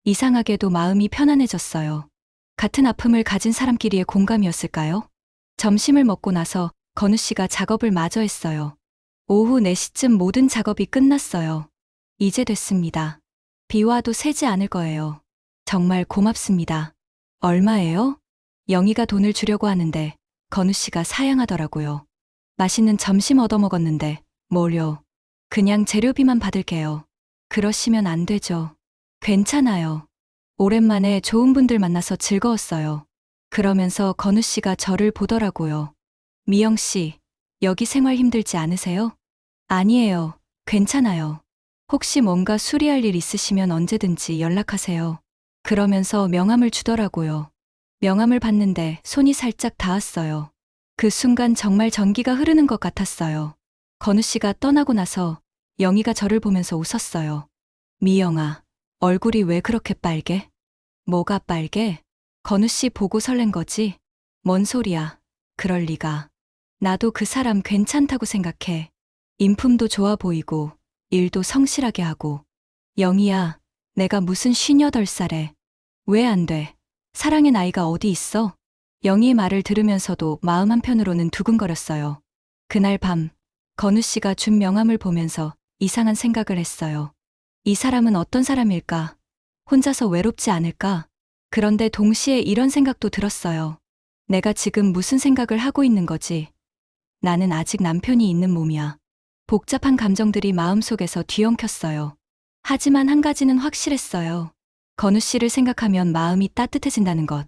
이상하게도 마음이 편안해졌어요. 같은 아픔을 가진 사람끼리의 공감이었을까요? 점심을 먹고 나서 건우 씨가 작업을 마저 했어요. 오후 4시쯤 모든 작업이 끝났어요. 이제 됐습니다. 비 와도 새지 않을 거예요. 정말 고맙습니다. 얼마예요? 영희가 돈을 주려고 하는데 건우 씨가 사양하더라고요. 맛있는 점심 얻어먹었는데 뭘요? 그냥 재료비만 받을게요. 그러시면 안 되죠. 괜찮아요. 오랜만에 좋은 분들 만나서 즐거웠어요. 그러면서 건우 씨가 저를 보더라고요. 미영 씨, 여기 생활 힘들지 않으세요? 아니에요. 괜찮아요. 혹시 뭔가 수리할 일 있으시면 언제든지 연락하세요. 그러면서 명함을 주더라고요. 명함을 받는데 손이 살짝 닿았어요. 그 순간 정말 전기가 흐르는 것 같았어요. 건우 씨가 떠나고 나서 영희가 저를 보면서 웃었어요. 미영아, 얼굴이 왜 그렇게 빨개? 뭐가 빨개? 건우 씨 보고 설렌 거지? 뭔 소리야. 그럴 리가. 나도 그 사람 괜찮다고 생각해. 인품도 좋아 보이고 일도 성실하게 하고. 영희야, 내가 무슨 58살에. 왜 안 돼? 사랑의 나이가 어디 있어? 영희의 말을 들으면서도 마음 한편으로는 두근거렸어요. 그날 밤, 건우 씨가 준 명함을 보면서 이상한 생각을 했어요. 이 사람은 어떤 사람일까? 혼자서 외롭지 않을까? 그런데 동시에 이런 생각도 들었어요. 내가 지금 무슨 생각을 하고 있는 거지? 나는 아직 남편이 있는 몸이야. 복잡한 감정들이 마음속에서 뒤엉켰어요. 하지만 한 가지는 확실했어요. 건우 씨를 생각하면 마음이 따뜻해진다는 것.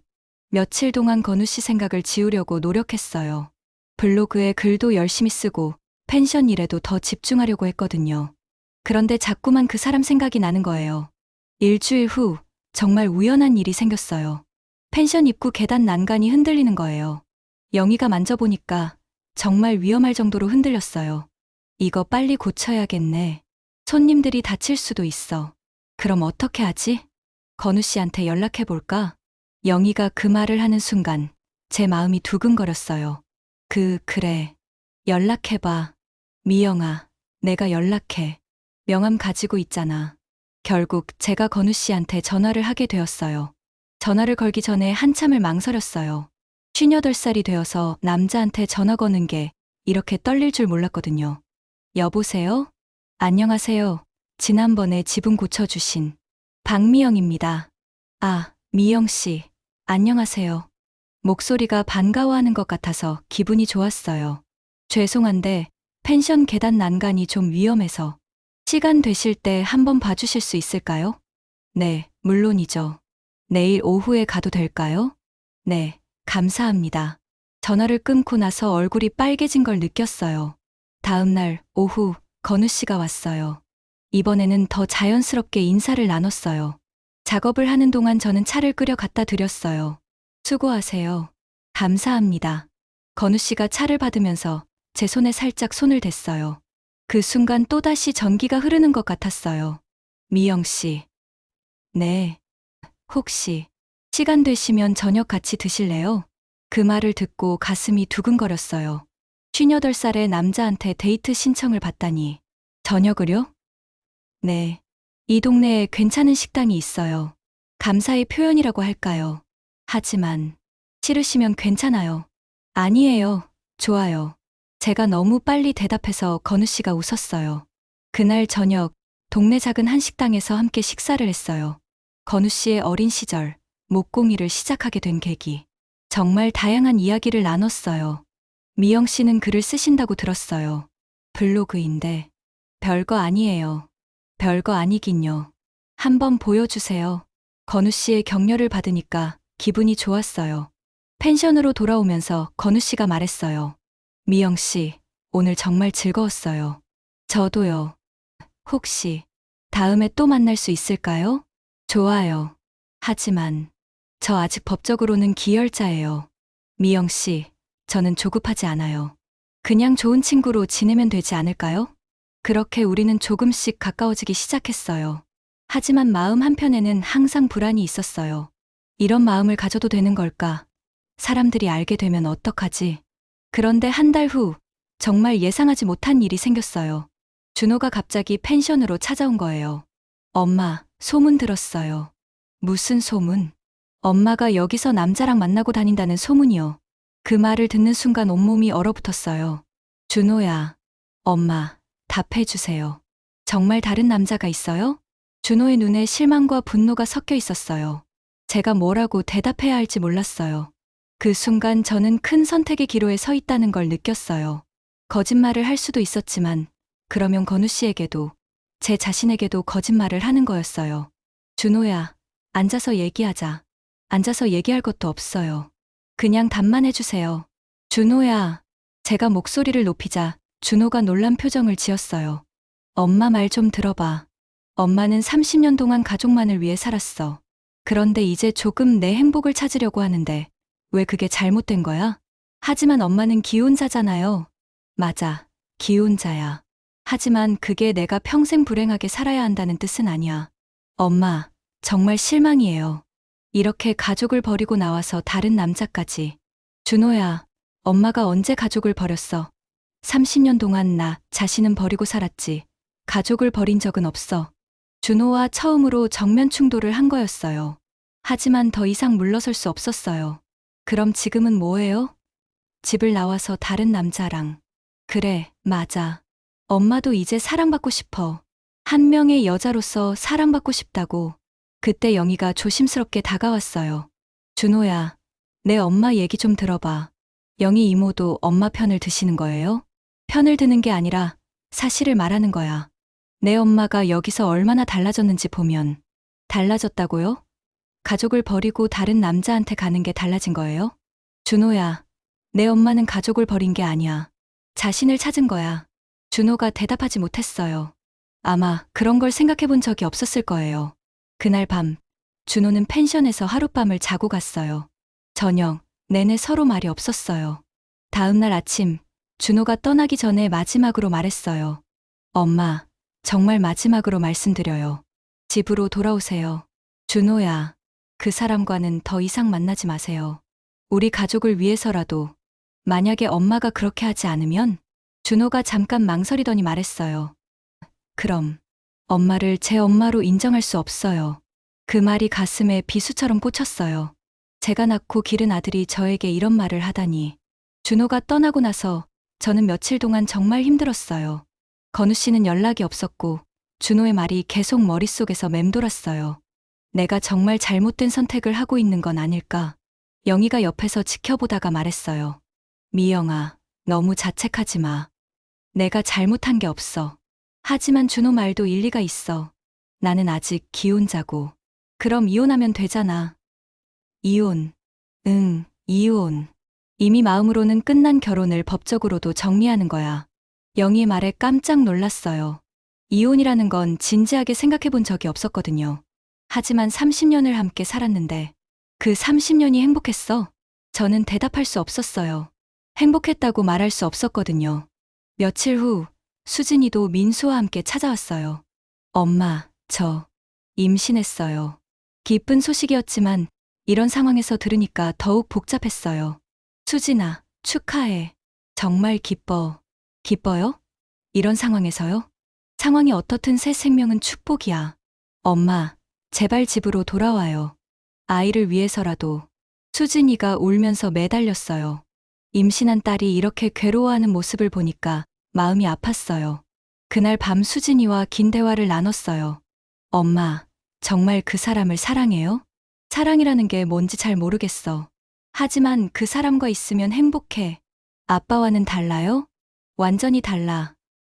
며칠 동안 건우 씨 생각을 지우려고 노력했어요. 블로그에 글도 열심히 쓰고 펜션 일에도 더 집중하려고 했거든요. 그런데 자꾸만 그 사람 생각이 나는 거예요. 일주일 후 정말 우연한 일이 생겼어요. 펜션 입구 계단 난간이 흔들리는 거예요. 영희가 만져보니까 정말 위험할 정도로 흔들렸어요. 이거 빨리 고쳐야겠네. 손님들이 다칠 수도 있어. 그럼 어떻게 하지? 건우 씨한테 연락해볼까? 영희가 그 말을 하는 순간 제 마음이 두근거렸어요. 그래. 연락해봐. 미영아, 내가 연락해. 명함 가지고 있잖아. 결국 제가 건우 씨한테 전화를 하게 되었어요. 전화를 걸기 전에 한참을 망설였어요. 58살이 되어서 남자한테 전화 거는 게 이렇게 떨릴 줄 몰랐거든요. 여보세요? 안녕하세요. 지난번에 지분 고쳐주신 박미영입니다. 아, 미영 씨. 안녕하세요. 목소리가 반가워하는 것 같아서 기분이 좋았어요. 죄송한데 펜션 계단 난간이 좀 위험해서 시간 되실 때 한번 봐주실 수 있을까요? 네, 물론이죠. 내일 오후에 가도 될까요? 네, 감사합니다. 전화를 끊고 나서 얼굴이 빨개진 걸 느꼈어요. 다음 날 오후 건우 씨가 왔어요. 이번에는 더 자연스럽게 인사를 나눴어요. 작업을 하는 동안 저는 차를 끓여 갖다 드렸어요. 수고하세요. 감사합니다. 건우 씨가 차를 받으면서 제 손에 살짝 손을 댔어요. 그 순간 또다시 전기가 흐르는 것 같았어요. 미영 씨. 네. 혹시 시간 되시면 저녁 같이 드실래요? 그 말을 듣고 가슴이 두근거렸어요. 58살의 남자한테 데이트 신청을 받다니. 저녁을요? 네. 이 동네에 괜찮은 식당이 있어요. 감사의 표현이라고 할까요? 하지만 싫으시면 괜찮아요. 아니에요. 좋아요. 제가 너무 빨리 대답해서 건우 씨가 웃었어요. 그날 저녁 동네 작은 한식당에서 함께 식사를 했어요. 건우 씨의 어린 시절, 목공일을 시작하게 된 계기. 정말 다양한 이야기를 나눴어요. 미영 씨는 글을 쓰신다고 들었어요. 블로그인데 별거 아니에요. 별거 아니긴요. 한번 보여주세요. 건우 씨의 격려를 받으니까 기분이 좋았어요. 펜션으로 돌아오면서 건우 씨가 말했어요. 미영 씨, 오늘 정말 즐거웠어요. 저도요. 혹시 다음에 또 만날 수 있을까요? 좋아요. 하지만 저 아직 법적으로는 기혈자예요. 미영 씨, 저는 조급하지 않아요. 그냥 좋은 친구로 지내면 되지 않을까요? 그렇게 우리는 조금씩 가까워지기 시작했어요. 하지만 마음 한편에는 항상 불안이 있었어요. 이런 마음을 가져도 되는 걸까? 사람들이 알게 되면 어떡하지? 그런데 한 달 후, 정말 예상하지 못한 일이 생겼어요. 준호가 갑자기 펜션으로 찾아온 거예요. 엄마, 소문 들었어요. 무슨 소문? 엄마가 여기서 남자랑 만나고 다닌다는 소문이요. 그 말을 듣는 순간 온몸이 얼어붙었어요. 준호야, 엄마, 답해주세요. 정말 다른 남자가 있어요? 준호의 눈에 실망과 분노가 섞여 있었어요. 제가 뭐라고 대답해야 할지 몰랐어요. 그 순간 저는 큰 선택의 기로에 서 있다는 걸 느꼈어요. 거짓말을 할 수도 있었지만, 그러면 건우 씨에게도, 제 자신에게도 거짓말을 하는 거였어요. 준호야, 앉아서 얘기하자. 앉아서 얘기할 것도 없어요. 그냥 답만 해주세요. 준호야. 제가 목소리를 높이자 준호가 놀란 표정을 지었어요. 엄마 말 좀 들어봐. 엄마는 30년 동안 가족만을 위해 살았어. 그런데 이제 조금 내 행복을 찾으려고 하는데 왜 그게 잘못된 거야? 하지만 엄마는 기혼자잖아요. 맞아, 기혼자야. 하지만 그게 내가 평생 불행하게 살아야 한다는 뜻은 아니야. 엄마, 정말 실망이에요. 이렇게 가족을 버리고 나와서 다른 남자까지. 준호야, 엄마가 언제 가족을 버렸어? 30년 동안 나 자신은 버리고 살았지. 가족을 버린 적은 없어. 준호와 처음으로 정면 충돌을 한 거였어요. 하지만 더 이상 물러설 수 없었어요. 그럼 지금은 뭐예요? 집을 나와서 다른 남자랑. 그래, 맞아. 엄마도 이제 사랑받고 싶어. 한 명의 여자로서 사랑받고 싶다고. 그때 영희가 조심스럽게 다가왔어요. 준호야, 내 엄마 얘기 좀 들어봐. 영희 이모도 엄마 편을 드시는 거예요? 편을 드는 게 아니라 사실을 말하는 거야. 내 엄마가 여기서 얼마나 달라졌는지 보면. 달라졌다고요? 가족을 버리고 다른 남자한테 가는 게 달라진 거예요? 준호야, 내 엄마는 가족을 버린 게 아니야. 자신을 찾은 거야. 준호가 대답하지 못했어요. 아마 그런 걸 생각해 본 적이 없었을 거예요. 그날 밤, 준호는 펜션에서 하룻밤을 자고 갔어요. 저녁 내내 서로 말이 없었어요. 다음 날 아침, 준호가 떠나기 전에 마지막으로 말했어요. 엄마, 정말 마지막으로 말씀드려요. 집으로 돌아오세요. 준호야, 그 사람과는 더 이상 만나지 마세요. 우리 가족을 위해서라도. 만약에 엄마가 그렇게 하지 않으면? 준호가 잠깐 망설이더니 말했어요. 그럼 엄마를 제 엄마로 인정할 수 없어요. 그 말이 가슴에 비수처럼 꽂혔어요. 제가 낳고 기른 아들이 저에게 이런 말을 하다니. 준호가 떠나고 나서 저는 며칠 동안 정말 힘들었어요. 건우 씨는 연락이 없었고 준호의 말이 계속 머릿속에서 맴돌았어요. 내가 정말 잘못된 선택을 하고 있는 건 아닐까? 영희가 옆에서 지켜보다가 말했어요. 미영아, 너무 자책하지 마. 내가 잘못한 게 없어. 하지만 준호 말도 일리가 있어. 나는 아직 기혼자고. 그럼 이혼하면 되잖아. 이혼. 응, 이혼. 이미 마음으로는 끝난 결혼을 법적으로도 정리하는 거야. 영희의 말에 깜짝 놀랐어요. 이혼이라는 건 진지하게 생각해 본 적이 없었거든요. 하지만 30년을 함께 살았는데 그 30년이 행복했어? 저는 대답할 수 없었어요. 행복했다고 말할 수 없었거든요. 며칠 후 수진이도 민수와 함께 찾아왔어요. 엄마, 저 임신했어요. 기쁜 소식이었지만 이런 상황에서 들으니까 더욱 복잡했어요. 수진아, 축하해. 정말 기뻐. 기뻐요? 이런 상황에서요? 상황이 어떻든 새 생명은 축복이야. 엄마, 제발 집으로 돌아와요. 아이를 위해서라도. 수진이가 울면서 매달렸어요. 임신한 딸이 이렇게 괴로워하는 모습을 보니까 마음이 아팠어요. 그날 밤 수진이와 긴 대화를 나눴어요. 엄마, 정말 그 사람을 사랑해요? 사랑이라는 게 뭔지 잘 모르겠어. 하지만 그 사람과 있으면 행복해. 아빠와는 달라요? 완전히 달라.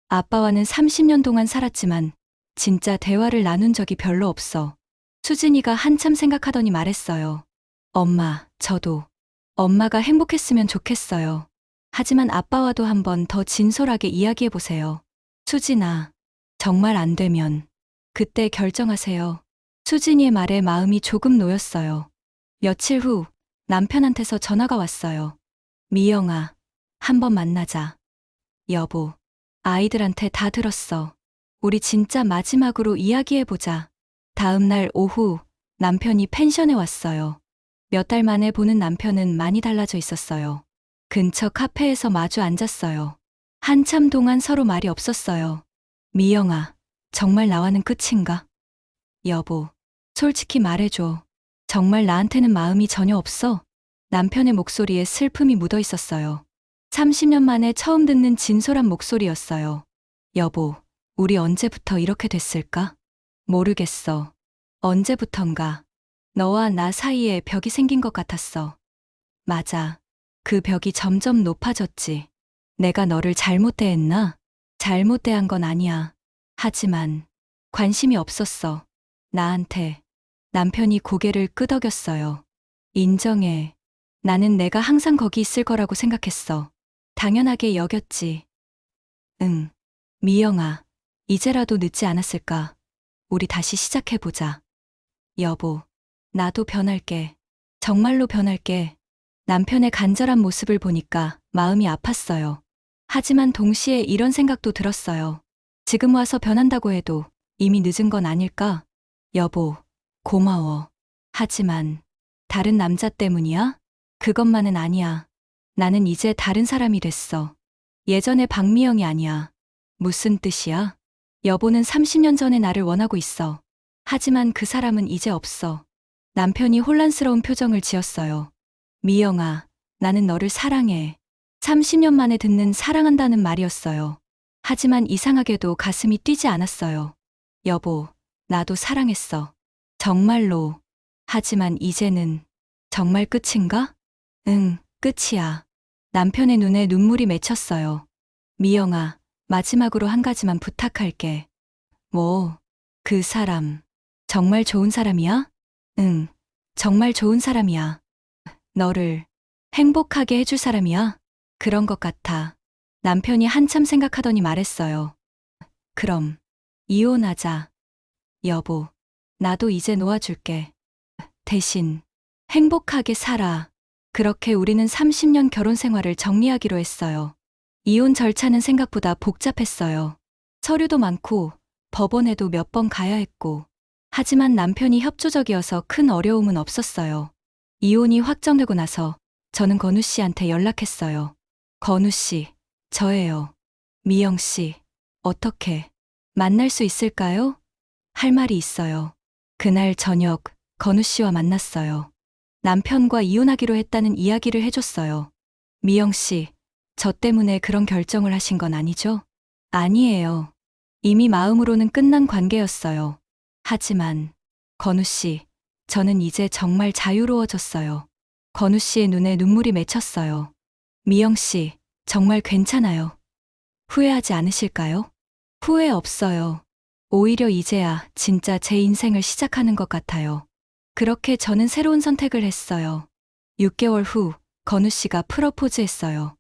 아빠와는 30년 동안 살았지만 진짜 대화를 나눈 적이 별로 없어. 수진이가 한참 생각하더니 말했어요. 엄마, 저도. 엄마가 행복했으면 좋겠어요. 하지만 아빠와도 한번 더 진솔하게 이야기해보세요. 수진아, 정말 안 되면 그때 결정하세요. 수진이의 말에 마음이 조금 놓였어요. 며칠 후 남편한테서 전화가 왔어요. 미영아, 한번 만나자. 여보, 아이들한테 다 들었어. 우리 진짜 마지막으로 이야기해보자. 다음 날 오후 남편이 펜션에 왔어요. 몇 달 만에 보는 남편은 많이 달라져 있었어요. 근처 카페에서 마주 앉았어요. 한참 동안 서로 말이 없었어요. 미영아, 정말 나와는 끝인가? 여보, 솔직히 말해줘. 정말 나한테는 마음이 전혀 없어? 남편의 목소리에 슬픔이 묻어 있었어요. 30년 만에 처음 듣는 진솔한 목소리였어요. 여보, 우리 언제부터 이렇게 됐을까? 모르겠어. 언제부턴가. 너와 나 사이에 벽이 생긴 것 같았어. 맞아. 그 벽이 점점 높아졌지. 내가 너를 잘못 대했나? 잘못 대한 건 아니야. 하지만 관심이 없었어. 나한테. 남편이 고개를 끄덕였어요. 인정해. 나는 내가 항상 거기 있을 거라고 생각했어. 당연하게 여겼지. 응. 미영아, 이제라도 늦지 않았을까? 우리 다시 시작해보자. 여보, 나도 변할게. 정말로 변할게. 남편의 간절한 모습을 보니까 마음이 아팠어요. 하지만 동시에 이런 생각도 들었어요. 지금 와서 변한다고 해도 이미 늦은 건 아닐까? 여보, 고마워. 하지만 다른 남자 때문이야? 그것만은 아니야. 나는 이제 다른 사람이 됐어. 예전의 박미영이 아니야. 무슨 뜻이야? 여보는 30년 전의 나를 원하고 있어. 하지만 그 사람은 이제 없어. 남편이 혼란스러운 표정을 지었어요. 미영아, 나는 너를 사랑해. 30년 만에 듣는 사랑한다는 말이었어요. 하지만 이상하게도 가슴이 뛰지 않았어요. 여보, 나도 사랑했어. 정말로. 하지만 이제는 정말 끝인가? 응, 끝이야. 남편의 눈에 눈물이 맺혔어요. 미영아, 마지막으로 한 가지만 부탁할게. 뭐, 그 사람, 정말 좋은 사람이야? 응, 정말 좋은 사람이야. 너를 행복하게 해줄 사람이야? 그런 것 같아. 남편이 한참 생각하더니 말했어요. 그럼, 이혼하자. 여보, 나도 이제 놓아줄게. 대신, 행복하게 살아. 그렇게 우리는 30년 결혼 생활을 정리하기로 했어요. 이혼 절차는 생각보다 복잡했어요. 서류도 많고, 법원에도 몇 번 가야 했고, 하지만 남편이 협조적이어서 큰 어려움은 없었어요. 이혼이 확정되고 나서 저는 건우 씨한테 연락했어요. 건우 씨, 저예요. 미영 씨, 어떻게 만날 수 있을까요? 할 말이 있어요. 그날 저녁 건우 씨와 만났어요. 남편과 이혼하기로 했다는 이야기를 해줬어요. 미영 씨, 저 때문에 그런 결정을 하신 건 아니죠? 아니에요. 이미 마음으로는 끝난 관계였어요. 하지만 건우 씨, 저는 이제 정말 자유로워졌어요. 건우 씨의 눈에 눈물이 맺혔어요. 미영 씨, 정말 괜찮아요. 후회하지 않으실까요? 후회 없어요. 오히려 이제야 진짜 제 인생을 시작하는 것 같아요. 그렇게 저는 새로운 선택을 했어요. 6개월 후 건우 씨가 프러포즈했어요.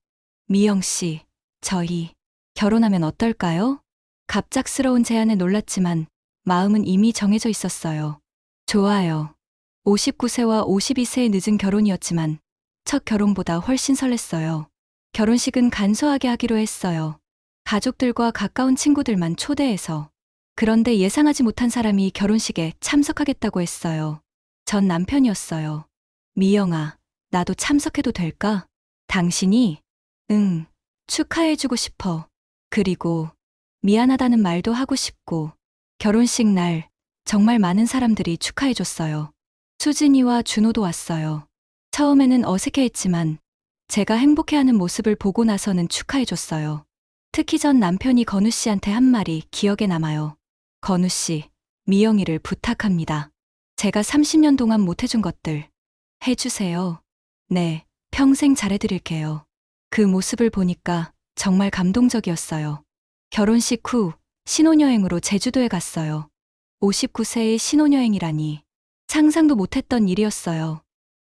미영 씨, 저희 결혼하면 어떨까요? 갑작스러운 제안에 놀랐지만 마음은 이미 정해져 있었어요. 좋아요. 59세와 52세의 늦은 결혼이었지만 첫 결혼보다 훨씬 설렜어요. 결혼식은 간소하게 하기로 했어요. 가족들과 가까운 친구들만 초대해서. 그런데 예상하지 못한 사람이 결혼식에 참석하겠다고 했어요. 전 남편이었어요. 미영아, 나도 참석해도 될까? 당신이? 응, 축하해주고 싶어. 그리고 미안하다는 말도 하고 싶고. 결혼식 날 정말 많은 사람들이 축하해줬어요. 수진이와 준호도 왔어요. 처음에는 어색해했지만 제가 행복해하는 모습을 보고 나서는 축하해줬어요. 특히 전 남편이 건우 씨한테 한 말이 기억에 남아요. 건우 씨, 미영이를 부탁합니다. 제가 30년 동안 못해준 것들 해주세요. 네, 평생 잘해드릴게요. 그 모습을 보니까 정말 감동적이었어요. 결혼식 후 신혼여행으로 제주도에 갔어요. 59세의 신혼여행이라니 상상도 못했던 일이었어요.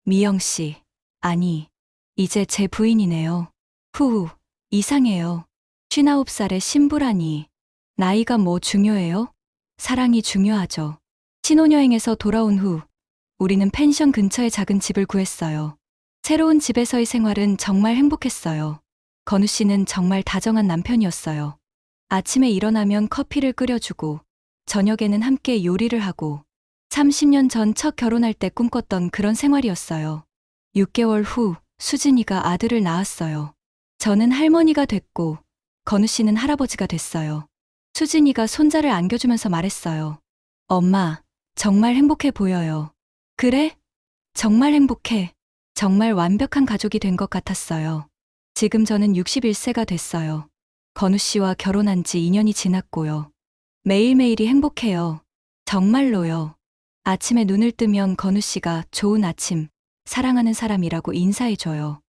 미영 씨, 아니, 이제 제 부인이네요. 후후, 이상해요. 59살의 신부라니. 나이가 뭐 중요해요? 사랑이 중요하죠. 신혼여행에서 돌아온 후 우리는 펜션 근처에 작은 집을 구했어요. 새로운 집에서의 생활은 정말 행복했어요. 건우 씨는 정말 다정한 남편이었어요. 아침에 일어나면 커피를 끓여주고 저녁에는 함께 요리를 하고 30년 전 첫 결혼할 때 꿈꿨던 그런 생활이었어요. 6개월 후 수진이가 아들을 낳았어요. 저는 할머니가 됐고 건우 씨는 할아버지가 됐어요. 수진이가 손자를 안겨주면서 말했어요. 엄마, 정말 행복해 보여요. 그래? 정말 행복해. 정말 완벽한 가족이 된 것 같았어요. 지금 저는 61세가 됐어요. 건우 씨와 결혼한 지 2년이 지났고요. 매일매일이 행복해요. 정말로요. 아침에 눈을 뜨면 건우 씨가 좋은 아침, 사랑하는 사람이라고 인사해줘요.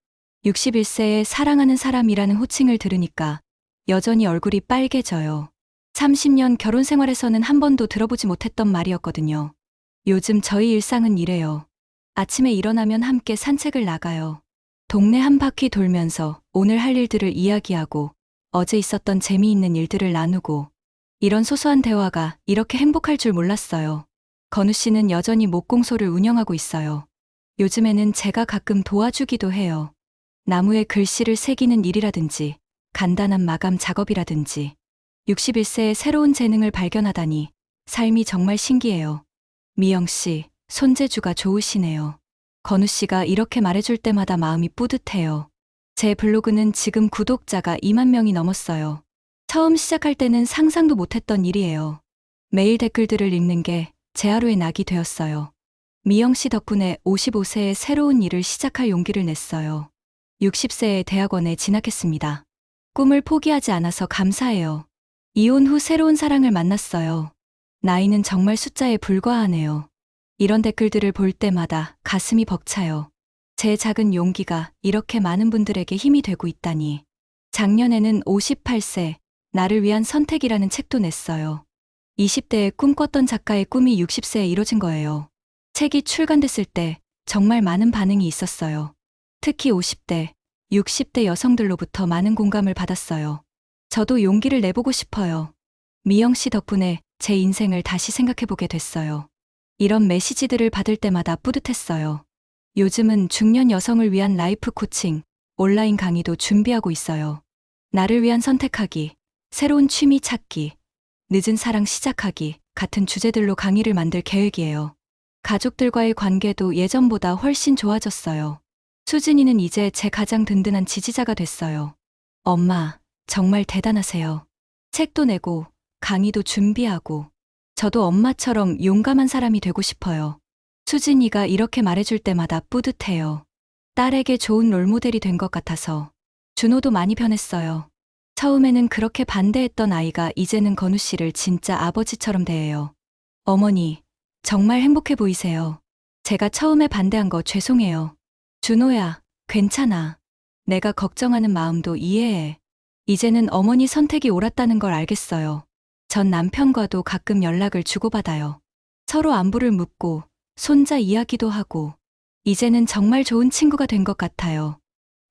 61세의 사랑하는 사람이라는 호칭을 들으니까 여전히 얼굴이 빨개져요. 30년 결혼 생활에서는 한 번도 들어보지 못했던 말이었거든요. 요즘 저희 일상은 이래요. 아침에 일어나면 함께 산책을 나가요. 동네 한 바퀴 돌면서 오늘 할 일들을 이야기하고 어제 있었던 재미있는 일들을 나누고 이런 소소한 대화가 이렇게 행복할 줄 몰랐어요. 건우 씨는 여전히 목공소를 운영하고 있어요. 요즘에는 제가 가끔 도와주기도 해요. 나무에 글씨를 새기는 일이라든지 간단한 마감 작업이라든지 61세의 새로운 재능을 발견하다니 삶이 정말 신기해요. 미영 씨, 손재주가 좋으시네요. 건우 씨가 이렇게 말해줄 때마다 마음이 뿌듯해요. 제 블로그는 지금 구독자가 2만 명이 넘었어요. 처음 시작할 때는 상상도 못했던 일이에요. 매일 댓글들을 읽는 게 제 하루의 낙이 되었어요. 미영 씨 덕분에 55세에 새로운 일을 시작할 용기를 냈어요. 60세에 대학원에 진학했습니다. 꿈을 포기하지 않아서 감사해요. 이혼 후 새로운 사랑을 만났어요. 나이는 정말 숫자에 불과하네요. 이런 댓글들을 볼 때마다 가슴이 벅차요. 제 작은 용기가 이렇게 많은 분들에게 힘이 되고 있다니. 작년에는 58세, 나를 위한 선택이라는 책도 냈어요. 20대에 꿈꿨던 작가의 꿈이 60세에 이뤄진 거예요. 책이 출간됐을 때 정말 많은 반응이 있었어요. 특히 50대, 60대 여성들로부터 많은 공감을 받았어요. 저도 용기를 내보고 싶어요. 미영 씨 덕분에 제 인생을 다시 생각해보게 됐어요. 이런 메시지들을 받을 때마다 뿌듯했어요. 요즘은 중년 여성을 위한 라이프 코칭, 온라인 강의도 준비하고 있어요. 나를 위한 선택하기, 새로운 취미 찾기, 늦은 사랑 시작하기 같은 주제들로 강의를 만들 계획이에요. 가족들과의 관계도 예전보다 훨씬 좋아졌어요. 수진이는 이제 제 가장 든든한 지지자가 됐어요. 엄마, 정말 대단하세요. 책도 내고, 강의도 준비하고, 저도 엄마처럼 용감한 사람이 되고 싶어요. 수진이가 이렇게 말해줄 때마다 뿌듯해요. 딸에게 좋은 롤모델이 된 것 같아서. 준호도 많이 변했어요. 처음에는 그렇게 반대했던 아이가 이제는 건우 씨를 진짜 아버지처럼 대해요. 어머니, 정말 행복해 보이세요. 제가 처음에 반대한 거 죄송해요. 준호야, 괜찮아. 내가 걱정하는 마음도 이해해. 이제는 어머니 선택이 옳았다는 걸 알겠어요. 전 남편과도 가끔 연락을 주고받아요. 서로 안부를 묻고, 손자 이야기도 하고, 이제는 정말 좋은 친구가 된 것 같아요.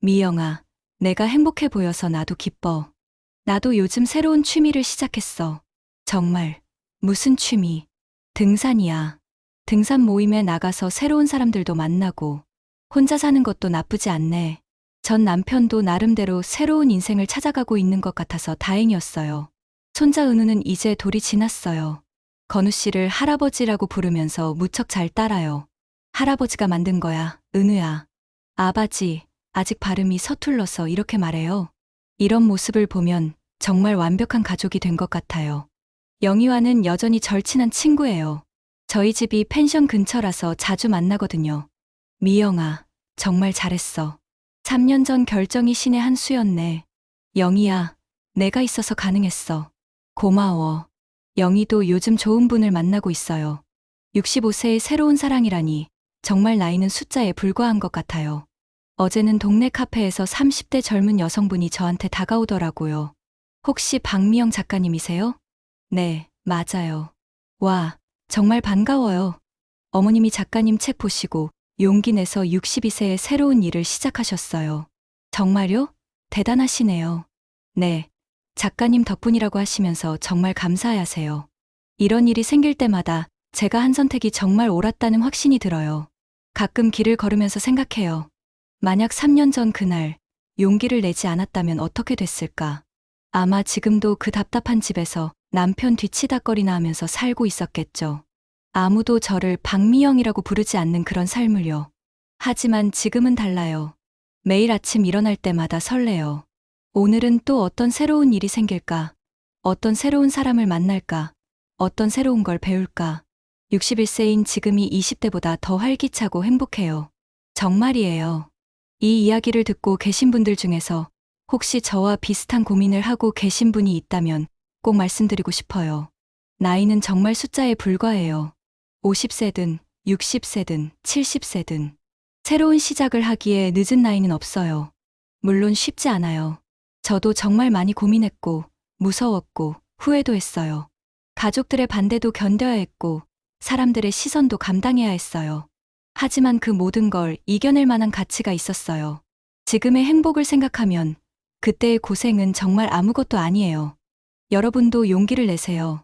미영아, 내가 행복해 보여서 나도 기뻐. 나도 요즘 새로운 취미를 시작했어. 정말, 무슨 취미? 등산이야. 등산 모임에 나가서 새로운 사람들도 만나고, 혼자 사는 것도 나쁘지 않네. 전 남편도 나름대로 새로운 인생을 찾아가고 있는 것 같아서 다행이었어요. 손자 은우는 이제 돌이 지났어요. 건우 씨를 할아버지라고 부르면서 무척 잘 따라요. 할아버지가 만든 거야, 은우야. 아바지, 아직 발음이 서툴러서 이렇게 말해요. 이런 모습을 보면 정말 완벽한 가족이 된 것 같아요. 영희와는 여전히 절친한 친구예요. 저희 집이 펜션 근처라서 자주 만나거든요. 미영아, 정말 잘했어. 3년 전 결정이 신의 한 수였네. 영희야, 내가 있어서 가능했어. 고마워. 영희도 요즘 좋은 분을 만나고 있어요. 65세의 새로운 사랑이라니 정말 나이는 숫자에 불과한 것 같아요. 어제는 동네 카페에서 30대 젊은 여성분이 저한테 다가오더라고요. 혹시 박미영 작가님이세요? 네, 맞아요. 와, 정말 반가워요. 어머님이 작가님 책 보시고 용기 내서 62세에 새로운 일을 시작하셨어요. 정말요? 대단하시네요. 네, 작가님 덕분이라고 하시면서 정말 감사해하세요. 이런 일이 생길 때마다 제가 한 선택이 정말 옳았다는 확신이 들어요. 가끔 길을 걸으면서 생각해요. 만약 3년 전 그날 용기를 내지 않았다면 어떻게 됐을까? 아마 지금도 그 답답한 집에서 남편 뒤치다꺼리나 하면서 살고 있었겠죠. 아무도 저를 박미영이라고 부르지 않는 그런 삶을요. 하지만 지금은 달라요. 매일 아침 일어날 때마다 설레요. 오늘은 또 어떤 새로운 일이 생길까? 어떤 새로운 사람을 만날까? 어떤 새로운 걸 배울까? 61세인 지금이 20대보다 더 활기차고 행복해요. 정말이에요. 이 이야기를 듣고 계신 분들 중에서 혹시 저와 비슷한 고민을 하고 계신 분이 있다면 꼭 말씀드리고 싶어요. 나이는 정말 숫자에 불과해요. 50세든 60세든 70세든 새로운 시작을 하기에 늦은 나이는 없어요. 물론 쉽지 않아요. 저도 정말 많이 고민했고 무서웠고 후회도 했어요. 가족들의 반대도 견뎌야 했고 사람들의 시선도 감당해야 했어요. 하지만 그 모든 걸 이겨낼 만한 가치가 있었어요. 지금의 행복을 생각하면 그때의 고생은 정말 아무것도 아니에요. 여러분도 용기를 내세요.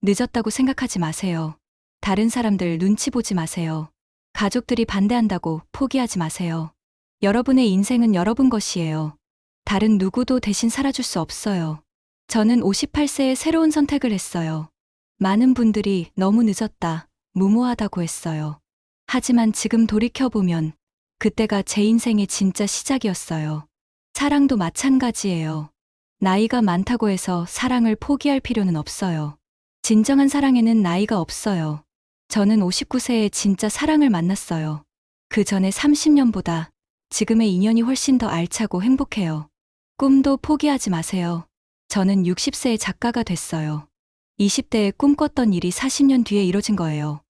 늦었다고 생각하지 마세요. 다른 사람들 눈치 보지 마세요. 가족들이 반대한다고 포기하지 마세요. 여러분의 인생은 여러분 것이에요. 다른 누구도 대신 살아줄 수 없어요. 저는 58세에 새로운 선택을 했어요. 많은 분들이 너무 늦었다, 무모하다고 했어요. 하지만 지금 돌이켜보면 그때가 제 인생의 진짜 시작이었어요. 사랑도 마찬가지예요. 나이가 많다고 해서 사랑을 포기할 필요는 없어요. 진정한 사랑에는 나이가 없어요. 저는 59세에 진짜 사랑을 만났어요. 그 전에 30년보다 지금의 인연이 훨씬 더 알차고 행복해요. 꿈도 포기하지 마세요. 저는 60세에 작가가 됐어요. 20대에 꿈꿨던 일이 40년 뒤에 이뤄진 거예요.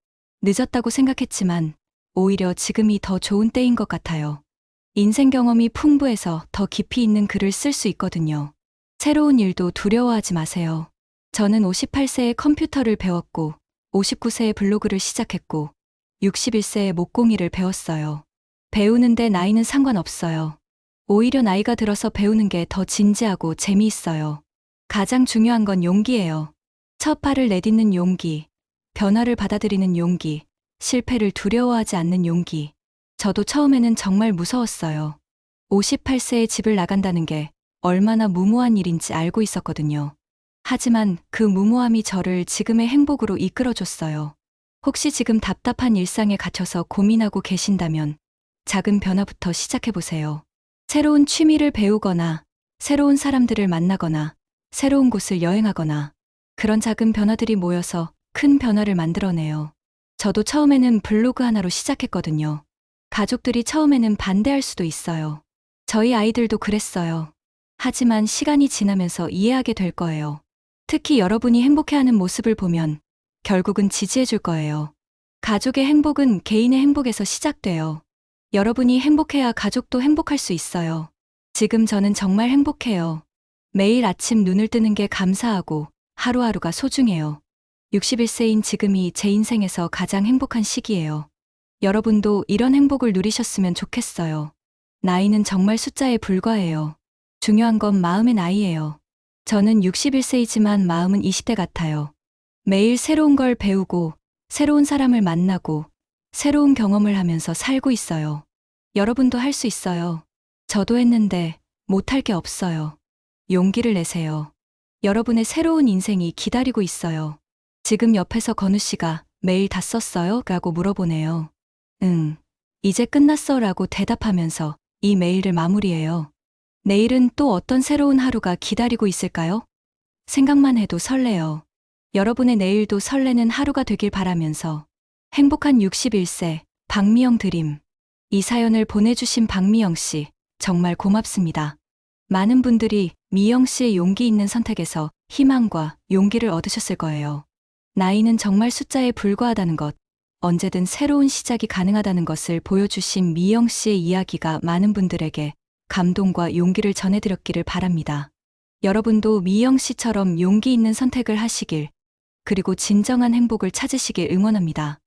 늦었다고 생각했지만 오히려 지금이 더 좋은 때인 것 같아요. 인생 경험이 풍부해서 더 깊이 있는 글을 쓸 수 있거든요. 새로운 일도 두려워하지 마세요. 저는 58세에 컴퓨터를 배웠고 59세에 블로그를 시작했고 61세에 목공일을 배웠어요. 배우는데 나이는 상관없어요. 오히려 나이가 들어서 배우는 게 더 진지하고 재미있어요. 가장 중요한 건 용기예요. 첫 발을 내딛는 용기, 변화를 받아들이는 용기, 실패를 두려워하지 않는 용기. 저도 처음에는 정말 무서웠어요. 58세에 집을 나간다는 게 얼마나 무모한 일인지 알고 있었거든요. 하지만 그 무모함이 저를 지금의 행복으로 이끌어줬어요. 혹시 지금 답답한 일상에 갇혀서 고민하고 계신다면 작은 변화부터 시작해보세요. 새로운 취미를 배우거나, 새로운 사람들을 만나거나, 새로운 곳을 여행하거나, 그런 작은 변화들이 모여서 큰 변화를 만들어내요. 저도 처음에는 블로그 하나로 시작했거든요. 가족들이 처음에는 반대할 수도 있어요. 저희 아이들도 그랬어요. 하지만 시간이 지나면서 이해하게 될 거예요. 특히 여러분이 행복해하는 모습을 보면 결국은 지지해줄 거예요. 가족의 행복은 개인의 행복에서 시작돼요. 여러분이 행복해야 가족도 행복할 수 있어요. 지금 저는 정말 행복해요. 매일 아침 눈을 뜨는 게 감사하고 하루하루가 소중해요. 61세인 지금이 제 인생에서 가장 행복한 시기예요. 여러분도 이런 행복을 누리셨으면 좋겠어요. 나이는 정말 숫자에 불과해요. 중요한 건 마음의 나이예요. 저는 61세이지만 마음은 20대 같아요. 매일 새로운 걸 배우고, 새로운 사람을 만나고, 새로운 경험을 하면서 살고 있어요. 여러분도 할 수 있어요. 저도 했는데 못할 게 없어요. 용기를 내세요. 여러분의 새로운 인생이 기다리고 있어요. 지금 옆에서 건우 씨가 메일 다 썼어요? 라고 물어보네요. 응, 이제 끝났어 라고 대답하면서 이 메일을 마무리해요. 내일은 또 어떤 새로운 하루가 기다리고 있을까요? 생각만 해도 설레요. 여러분의 내일도 설레는 하루가 되길 바라면서 행복한 61세 박미영 드림. 이 사연을 보내주신 박미영 씨 정말 고맙습니다. 많은 분들이 미영 씨의 용기 있는 선택에서 희망과 용기를 얻으셨을 거예요. 나이는 정말 숫자에 불과하다는 것, 언제든 새로운 시작이 가능하다는 것을 보여주신 미영 씨의 이야기가 많은 분들에게 감동과 용기를 전해드렸기를 바랍니다. 여러분도 미영 씨처럼 용기 있는 선택을 하시길, 그리고 진정한 행복을 찾으시길 응원합니다.